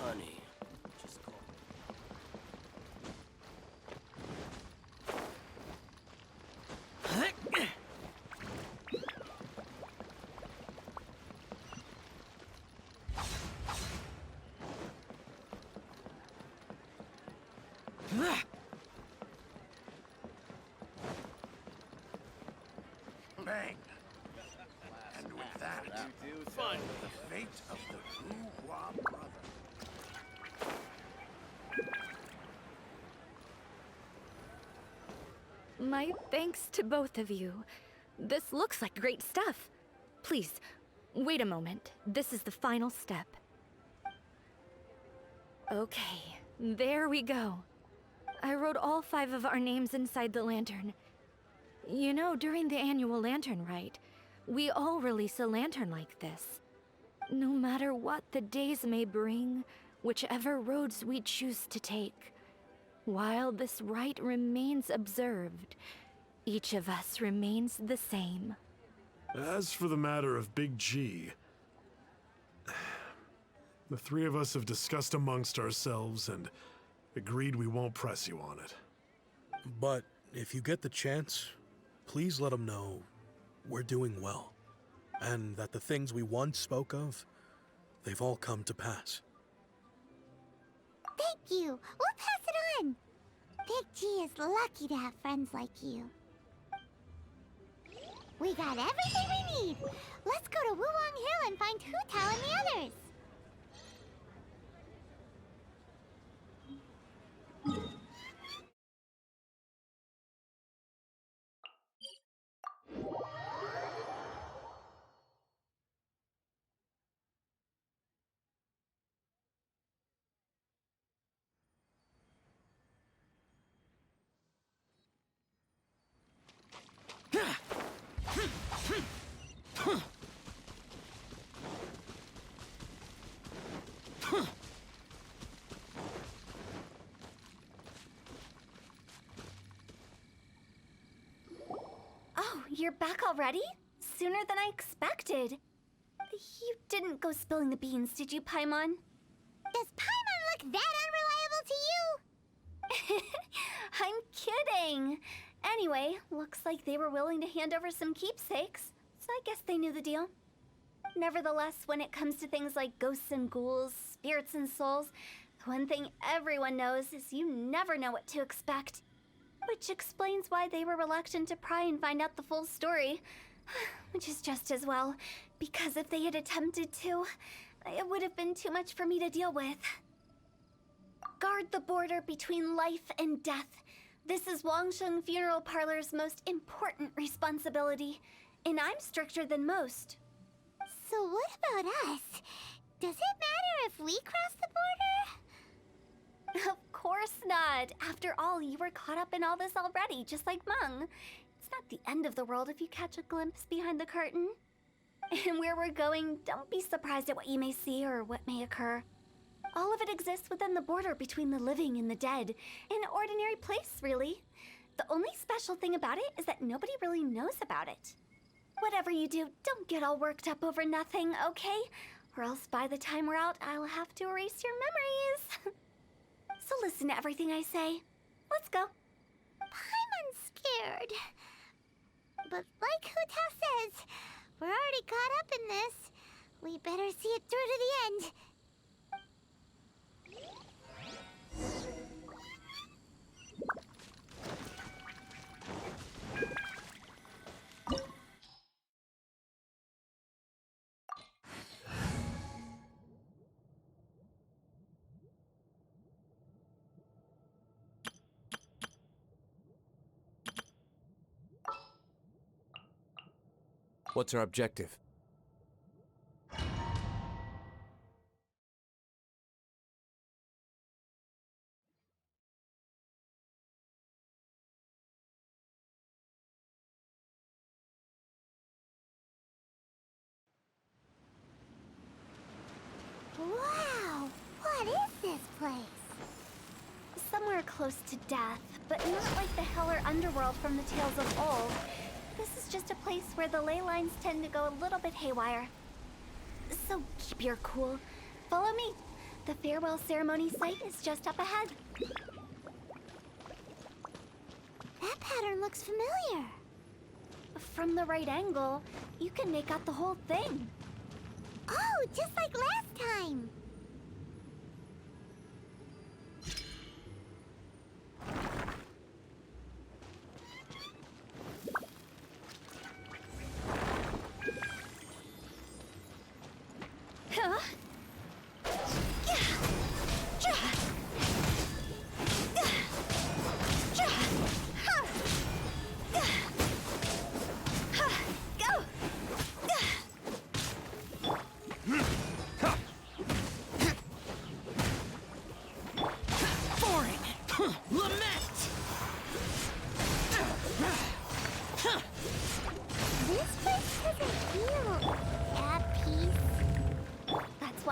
Honey, just call. Bang! And with that, finally the fate of the Wu-Hua brother. My thanks to both of you. This looks like great stuff. Please, wait a moment. This is the final step. Okay, there we go. I wrote all 5 of our names inside the lantern. You know, during the annual lantern rite, we all release a lantern like this. No matter what the days may bring, whichever roads we choose to take, while this rite remains observed, each of us remains the same. As for the matter of Big G, the 3 of us have discussed amongst ourselves and agreed we won't press you on it. But if you get the chance, please let him know we're doing well, and that the things we once spoke of, they've all come to pass. Thank you. We'll pass it on. Big G is lucky to have friends like you. We got everything we need. Let's go to Wulong Hill and find Hu Tao and the others. Oh, you're back already? Sooner than I expected. You didn't go spilling the beans, did you, Paimon? Does Paimon look that unreliable to you? I'm kidding. Anyway, looks like they were willing to hand over some keepsakes, so I guess they knew the deal. Nevertheless, when it comes to things like ghosts and ghouls, spirits and souls, the one thing everyone knows is you never know what to expect. Which explains why they were reluctant to pry and find out the full story. Which is just as well, because if they had attempted to, it would have been too much for me to deal with. Guard the border between life and death. This is Wangsheng Funeral Parlor's most important responsibility, and I'm stricter than most. So what about us? Does it matter if we cross the border? Of course not. After all, you were caught up in all this already, just like Meng. It's not the end of the world if you catch a glimpse behind the curtain. And where we're going, don't be surprised at what you may see or what may occur. All of it exists within the border between the living and the dead. An ordinary place, really. The only special thing about it is that nobody really knows about it. Whatever you do, don't get all worked up over nothing, okay? Or else by the time we're out, I'll have to erase your memories. So listen to everything I say. Let's go. Paimon's scared. But like Hu Tao says, we're already caught up in this. We better see it through to the end. What's our objective? Wow! What is this place? Somewhere close to death, but not like the hell or underworld from the tales of old. This is just a place where the ley lines tend to go a little bit haywire. So keep your cool. Follow me. The farewell ceremony site is just up ahead. That pattern looks familiar. From the right angle, you can make out the whole thing. Oh, just like last time.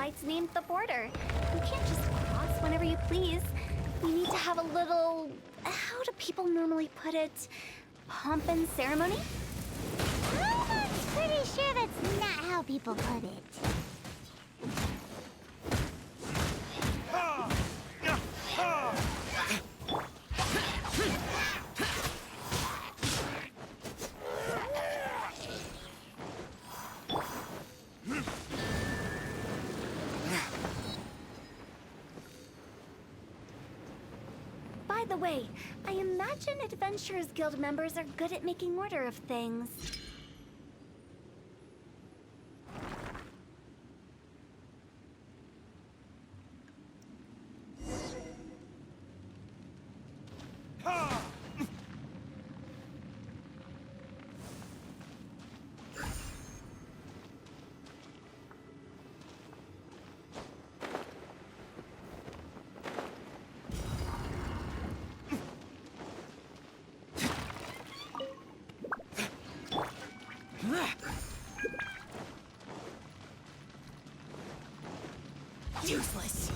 It's named the border. You can't just cross whenever you please. You need to have a little... how do people normally put it? Pomp and ceremony? I'm pretty sure that's not how people put it. By the way, I imagine Adventurers Guild members are good at making order of things. Useless.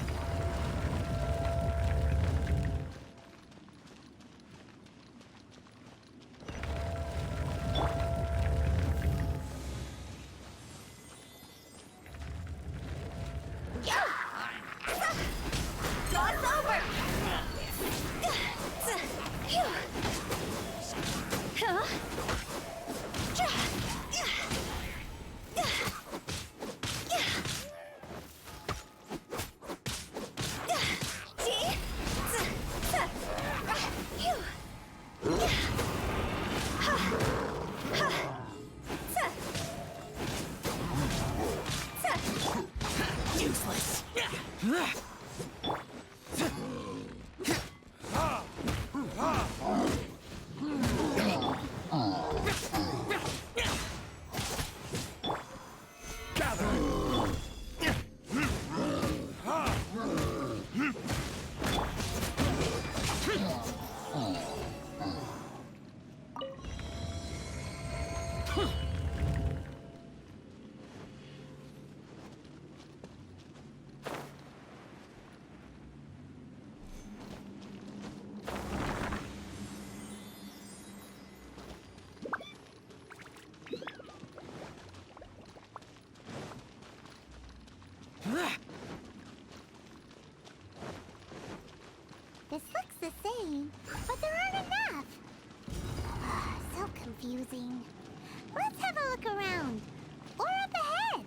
This looks the same, but there aren't enough. So confusing. Let's have a look around. Or up ahead.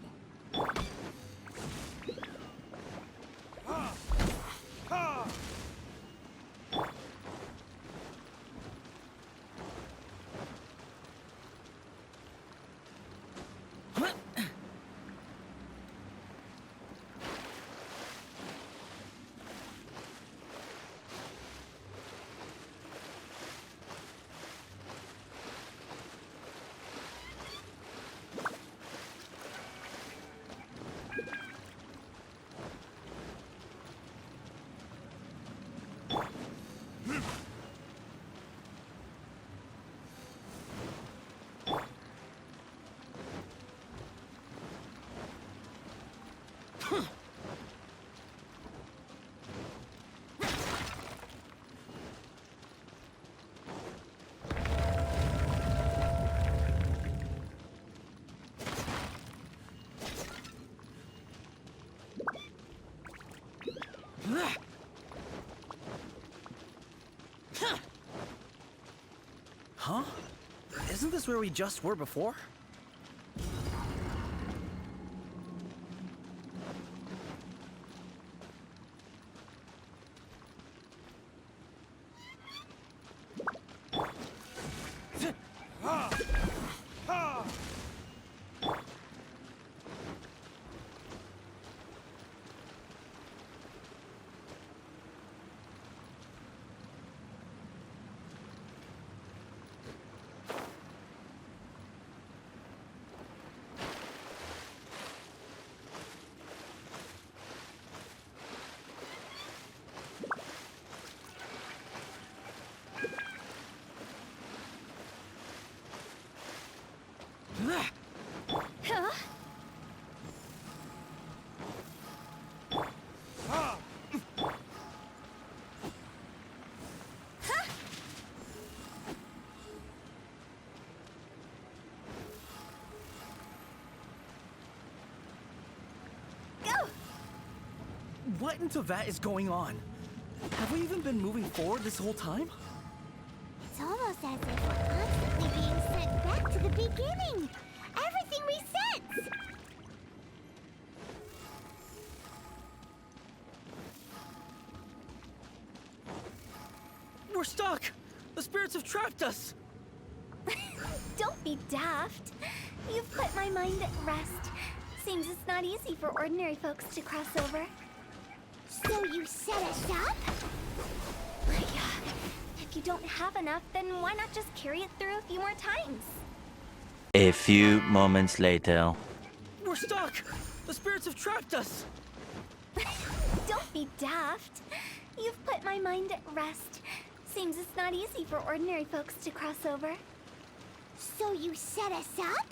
Huh? Isn't this where we just were before? What in Teyvat is going on? Have we even been moving forward this whole time? It's almost as if we're constantly being sent back to the beginning. Everything resets. We're stuck! The spirits have trapped us! Don't be daft. You've put my mind at rest. Seems it's not easy for ordinary folks to cross over. So you set us up? If you don't have enough, then why not just carry it through a few more times? A few moments later. We're stuck! The spirits have trapped us! Don't be daft. You've put my mind at rest. Seems it's not easy for ordinary folks to cross over. So you set us up?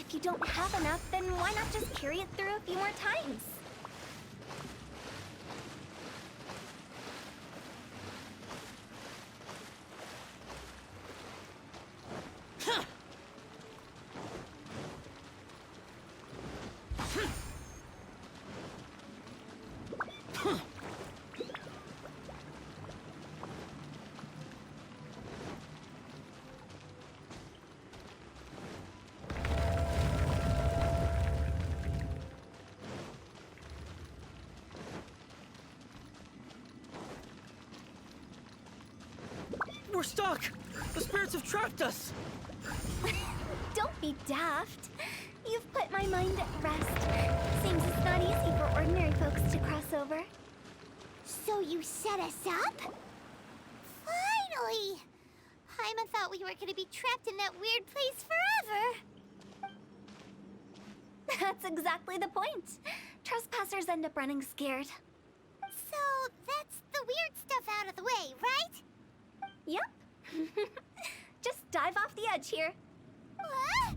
If you don't have enough, then why not just carry it through a few more times? We're stuck! The spirits have trapped us! Don't be daft. You've put my mind at rest. Seems it's not easy for ordinary folks to cross over. So you set us up? Finally! Paimon thought we were gonna be trapped in that weird place forever. That's exactly the point. Trespassers end up running scared. So that's the weird stuff out of the way, right? Yep. Just dive off the edge here. What?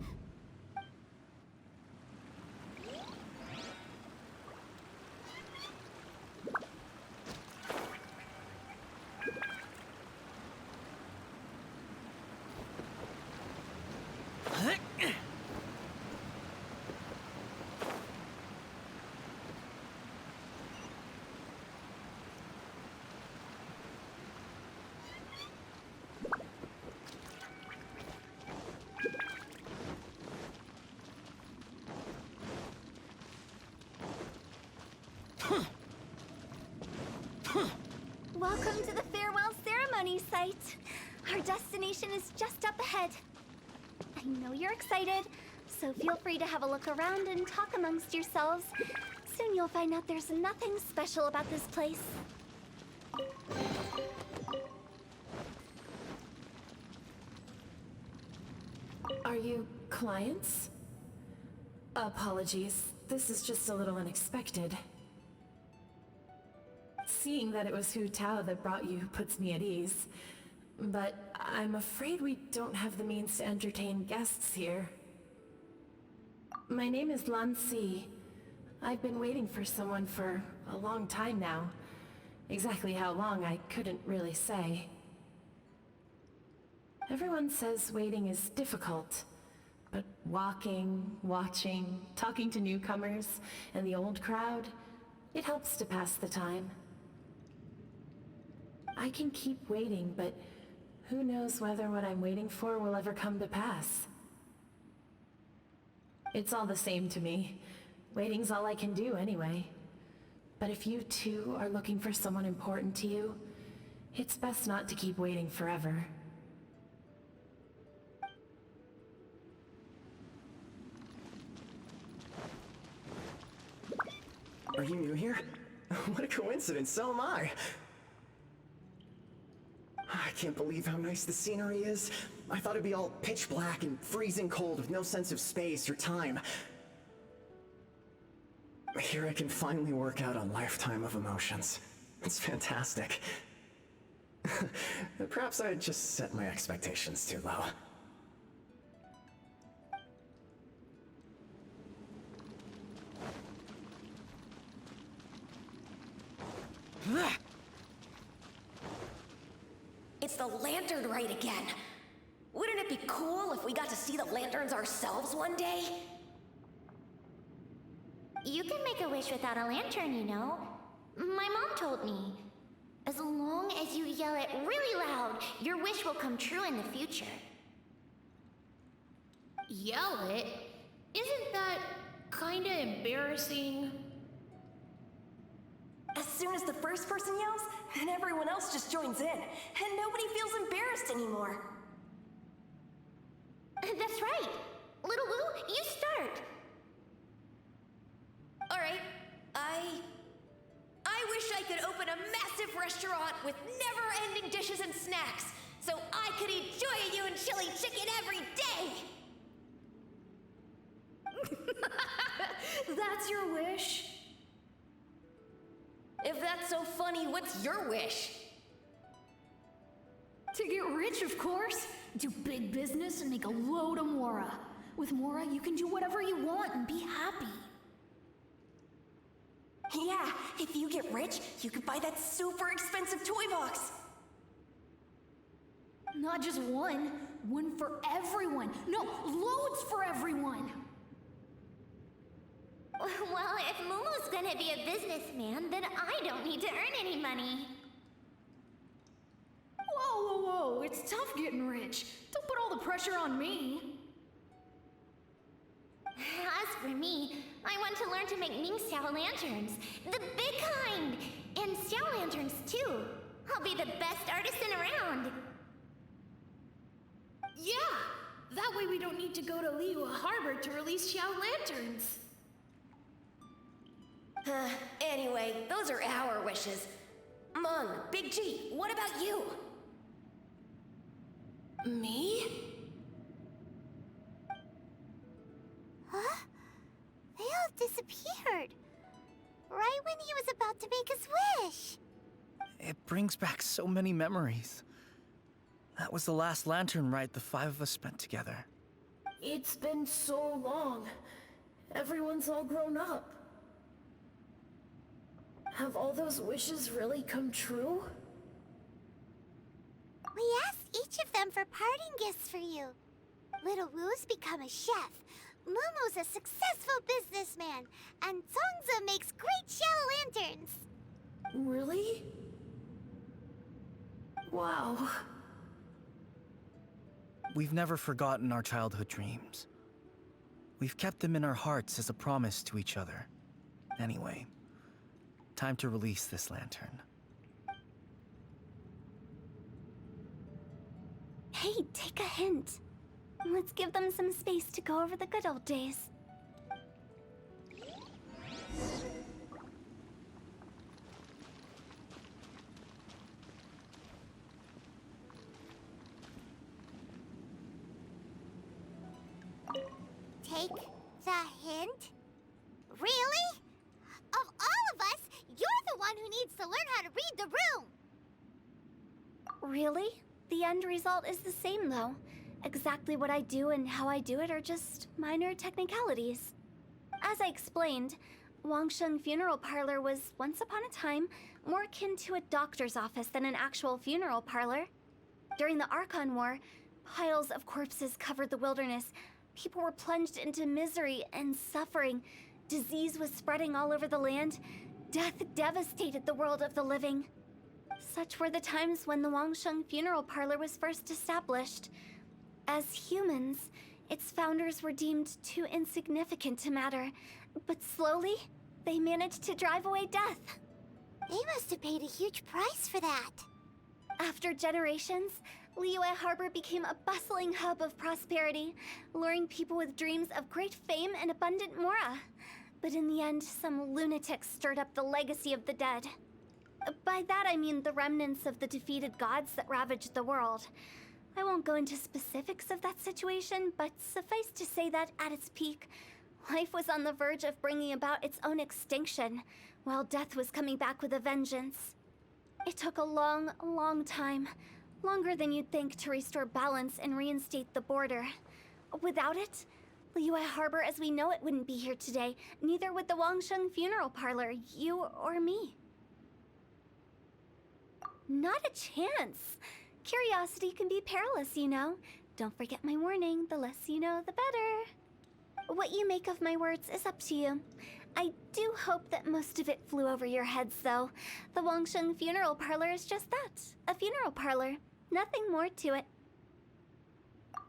Welcome to the farewell ceremony site. Our destination is just up ahead. I know you're excited, so feel free to have a look around and talk amongst yourselves. Soon you'll find out there's nothing special about this place. Are you clients? Apologies, this is just a little unexpected. Seeing that it was Hu Tao that brought you puts me at ease. But I'm afraid we don't have the means to entertain guests here. My name is Lan Si. I've been waiting for someone for a long time now. Exactly how long, I couldn't really say. Everyone says waiting is difficult. But walking, watching, talking to newcomers, and the old crowd, it helps to pass the time. I can keep waiting, but who knows whether what I'm waiting for will ever come to pass. It's all the same to me. Waiting's all I can do anyway. But if you too are looking for someone important to you, it's best not to keep waiting forever. Are you new here? What a coincidence, so am I! I can't believe how nice the scenery is. I thought it'd be all pitch black and freezing cold with no sense of space or time. Here I can finally work out a lifetime of emotions. It's fantastic. Perhaps I just set my expectations too low. It's the lantern rite again. Wouldn't it be cool if we got to see the lanterns ourselves one day? You can make a wish without a lantern, you know. My mom told me. As long as you yell it really loud, your wish will come true in the future. Yell it? Isn't that kinda embarrassing? As soon as the first person yells, then everyone else just joins in, and nobody feels embarrassed anymore. That's right. Little Wu, you start. All right, I wish I could open a massive restaurant with never-ending dishes and snacks, so I could eat Joy and chili chicken every day! That's your wish? If that's so funny, what's your wish? To get rich, of course. Do big business and make a load of mora. With Mora, you can do whatever you want and be happy. Yeah, if you get rich, you could buy that super expensive toy box. Not just one. One for everyone. No, loads for everyone. Well, if Momo's gonna be a businessman, then I don't need to earn any money. Whoa, whoa, whoa. It's tough getting rich. Don't put all the pressure on me. As for me, I want to learn to make Ming Xiao lanterns. The big kind! And Xiao lanterns, too. I'll be the best artisan around. Yeah! That way we don't need to go to Liyue Harbor to release Xiao lanterns. Anyway, those are our wishes. Mung, Big G, what about you? Me? Huh? They all disappeared. Right when he was about to make his wish. It brings back so many memories. That was the last lantern ride the 5 of us spent together. It's been so long. Everyone's all grown up. Have all those wishes really come true? We asked each of them for parting gifts for you. Little Wu's become a chef. Momo's a successful businessman. And Zongza makes great Xiao lanterns. Really? Wow. We've never forgotten our childhood dreams. We've kept them in our hearts as a promise to each other. Anyway, time to release this lantern. Hey, take a hint. Let's give them some space to go over the good old days. Take the hint? Really? Of all of us, you're the one who needs to learn how to read the room. Really? The end result is the same, though. Exactly what I do and how I do it are just minor technicalities. As I explained, Wangsheng Funeral Parlor was, once upon a time, more akin to a doctor's office than an actual funeral parlor. During the Archon War, piles of corpses covered the wilderness. People were plunged into misery and suffering. Disease was spreading all over the land. Death devastated the world of the living. Such were the times when the Wangsheng Funeral Parlor was first established. As humans, its founders were deemed too insignificant to matter, but slowly, they managed to drive away death. They must have paid a huge price for that. After generations, Liyue Harbor became a bustling hub of prosperity, luring people with dreams of great fame and abundant mora. But in the end, some lunatics stirred up the legacy of the dead. By that I mean the remnants of the defeated gods that ravaged the world. I won't go into specifics of that situation, but suffice to say that at its peak, life was on the verge of bringing about its own extinction, while death was coming back with a vengeance. It took a long, long time, longer than you'd think, to restore balance and reinstate the border. Without it, Liyue Harbor as we know it wouldn't be here today, neither would the Wangsheng Funeral Parlor, you or me. Not a chance. Curiosity can be perilous, you know. Don't forget my warning, the less you know, the better. What you make of my words is up to you. I do hope that most of it flew over your heads, though. The Wangsheng Funeral Parlor is just that, a funeral parlor. Nothing more to it.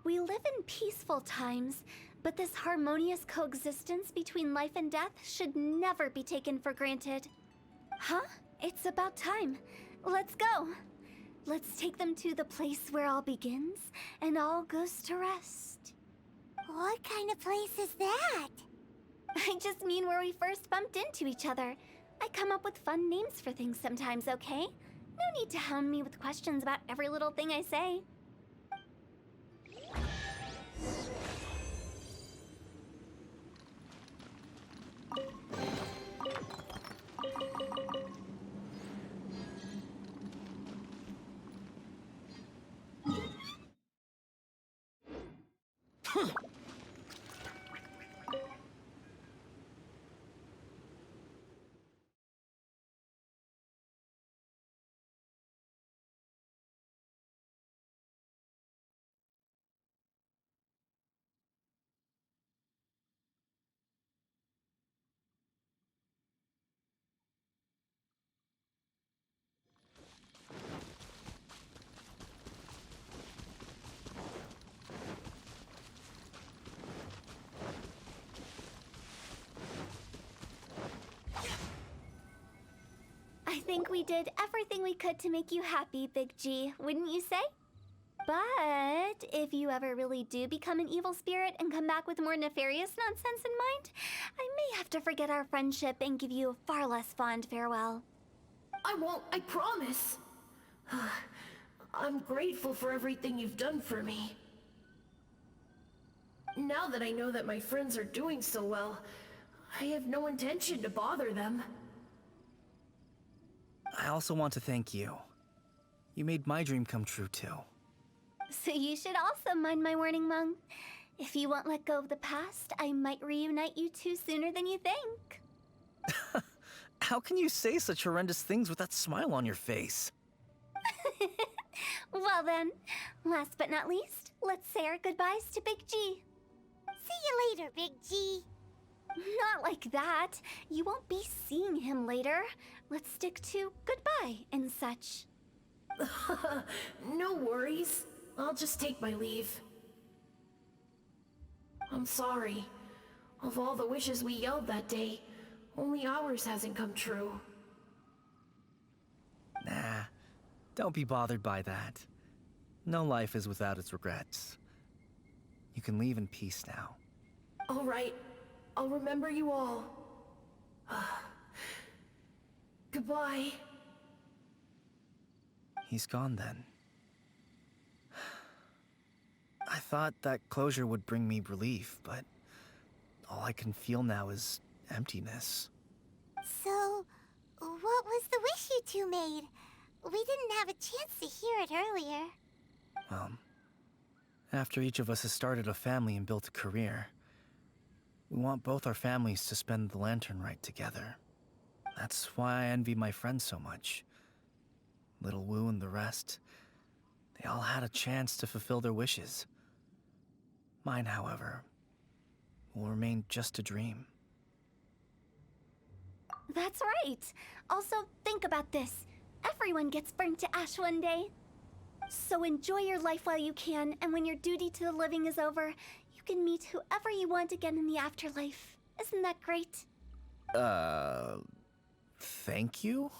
We live in peaceful times, but this harmonious coexistence between life and death should never be taken for granted. Huh? It's about time. Let's go. Let's take them to the place where all begins and all goes to rest. What kind of place is that? I just mean where we first bumped into each other. I come up with fun names for things sometimes, okay? No need to hound me with questions about every little thing I say. think we did everything we could to make you happy, Big G, wouldn't you say? But if you ever really do become an evil spirit and come back with more nefarious nonsense in mind, I may have to forget our friendship and give you a far less fond farewell. I won't, I promise. I'm grateful for everything you've done for me. Now that I know that my friends are doing so well, I have no intention to bother them. I also want to thank you. You made my dream come true, too. So you should also mind my warning, Mung. If you won't let go of the past, I might reunite you two sooner than you think. How can you say such horrendous things with that smile on your face? Well then, last but not least, let's say our goodbyes to Big G. See you later, Big G. Not like that. You won't be seeing him later. Let's stick to goodbye and such. No worries. I'll just take my leave. I'm sorry. Of all the wishes we yelled that day, only ours hasn't come true. Nah, don't be bothered by that. No life is without its regrets. You can leave in peace now. All right. I'll remember you all. Goodbye. He's gone then. I thought that closure would bring me relief, but all I can feel now is emptiness. So, what was the wish you two made? We didn't have a chance to hear it earlier. Well, after each of us has started a family and built a career, we want both our families to spend the lantern rite together. That's why I envy my friends so much. Little Wu and the rest, they all had a chance to fulfill their wishes. Mine, however, will remain just a dream. That's right. Also, think about this. Everyone gets burnt to ash one day. So enjoy your life while you can, and when your duty to the living is over, you can meet whoever you want again in the afterlife. Isn't that great? Thank you?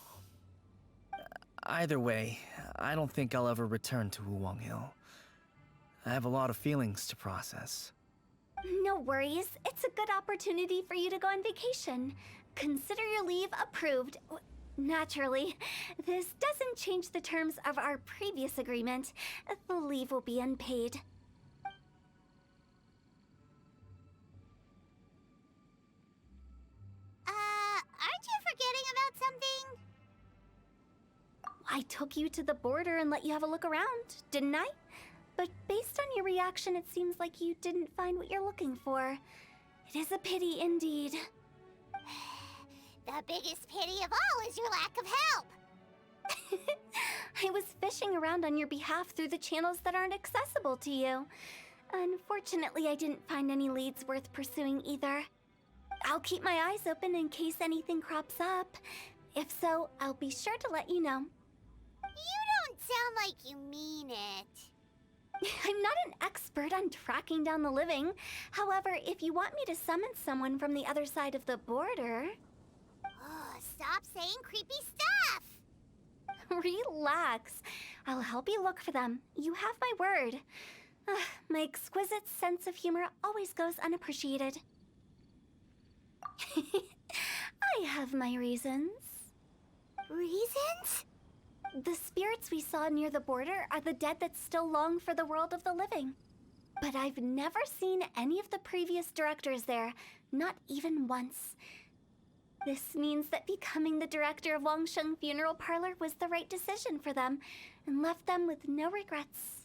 Either way, I don't think I'll ever return to Wuwang Hill. I have a lot of feelings to process. No worries. It's a good opportunity for you to go on vacation. Consider your leave approved. Naturally, this doesn't change the terms of our previous agreement. The leave will be unpaid. Aren't you forgetting about something? I took you to the border and let you have a look around, didn't I? But based on your reaction, it seems like you didn't find what you're looking for. It is a pity indeed. The biggest pity of all is your lack of help. I was fishing around on your behalf through the channels that aren't accessible to you. Unfortunately, I didn't find any leads worth pursuing either. I'll keep my eyes open in case anything crops up. If so, I'll be sure to let you know. You don't sound like you mean it. I'm not an expert on tracking down the living. However, if you want me to summon someone from the other side of the border... Oh, stop saying creepy stuff! Relax. I'll help you look for them. You have my word. My exquisite sense of humor always goes unappreciated. I have my reasons. Reasons? The spirits we saw near the border are the dead that still long for the world of the living. But I've never seen any of the previous directors there, not even once. This means that becoming the director of Wangsheng Funeral Parlor was the right decision for them, and left them with no regrets.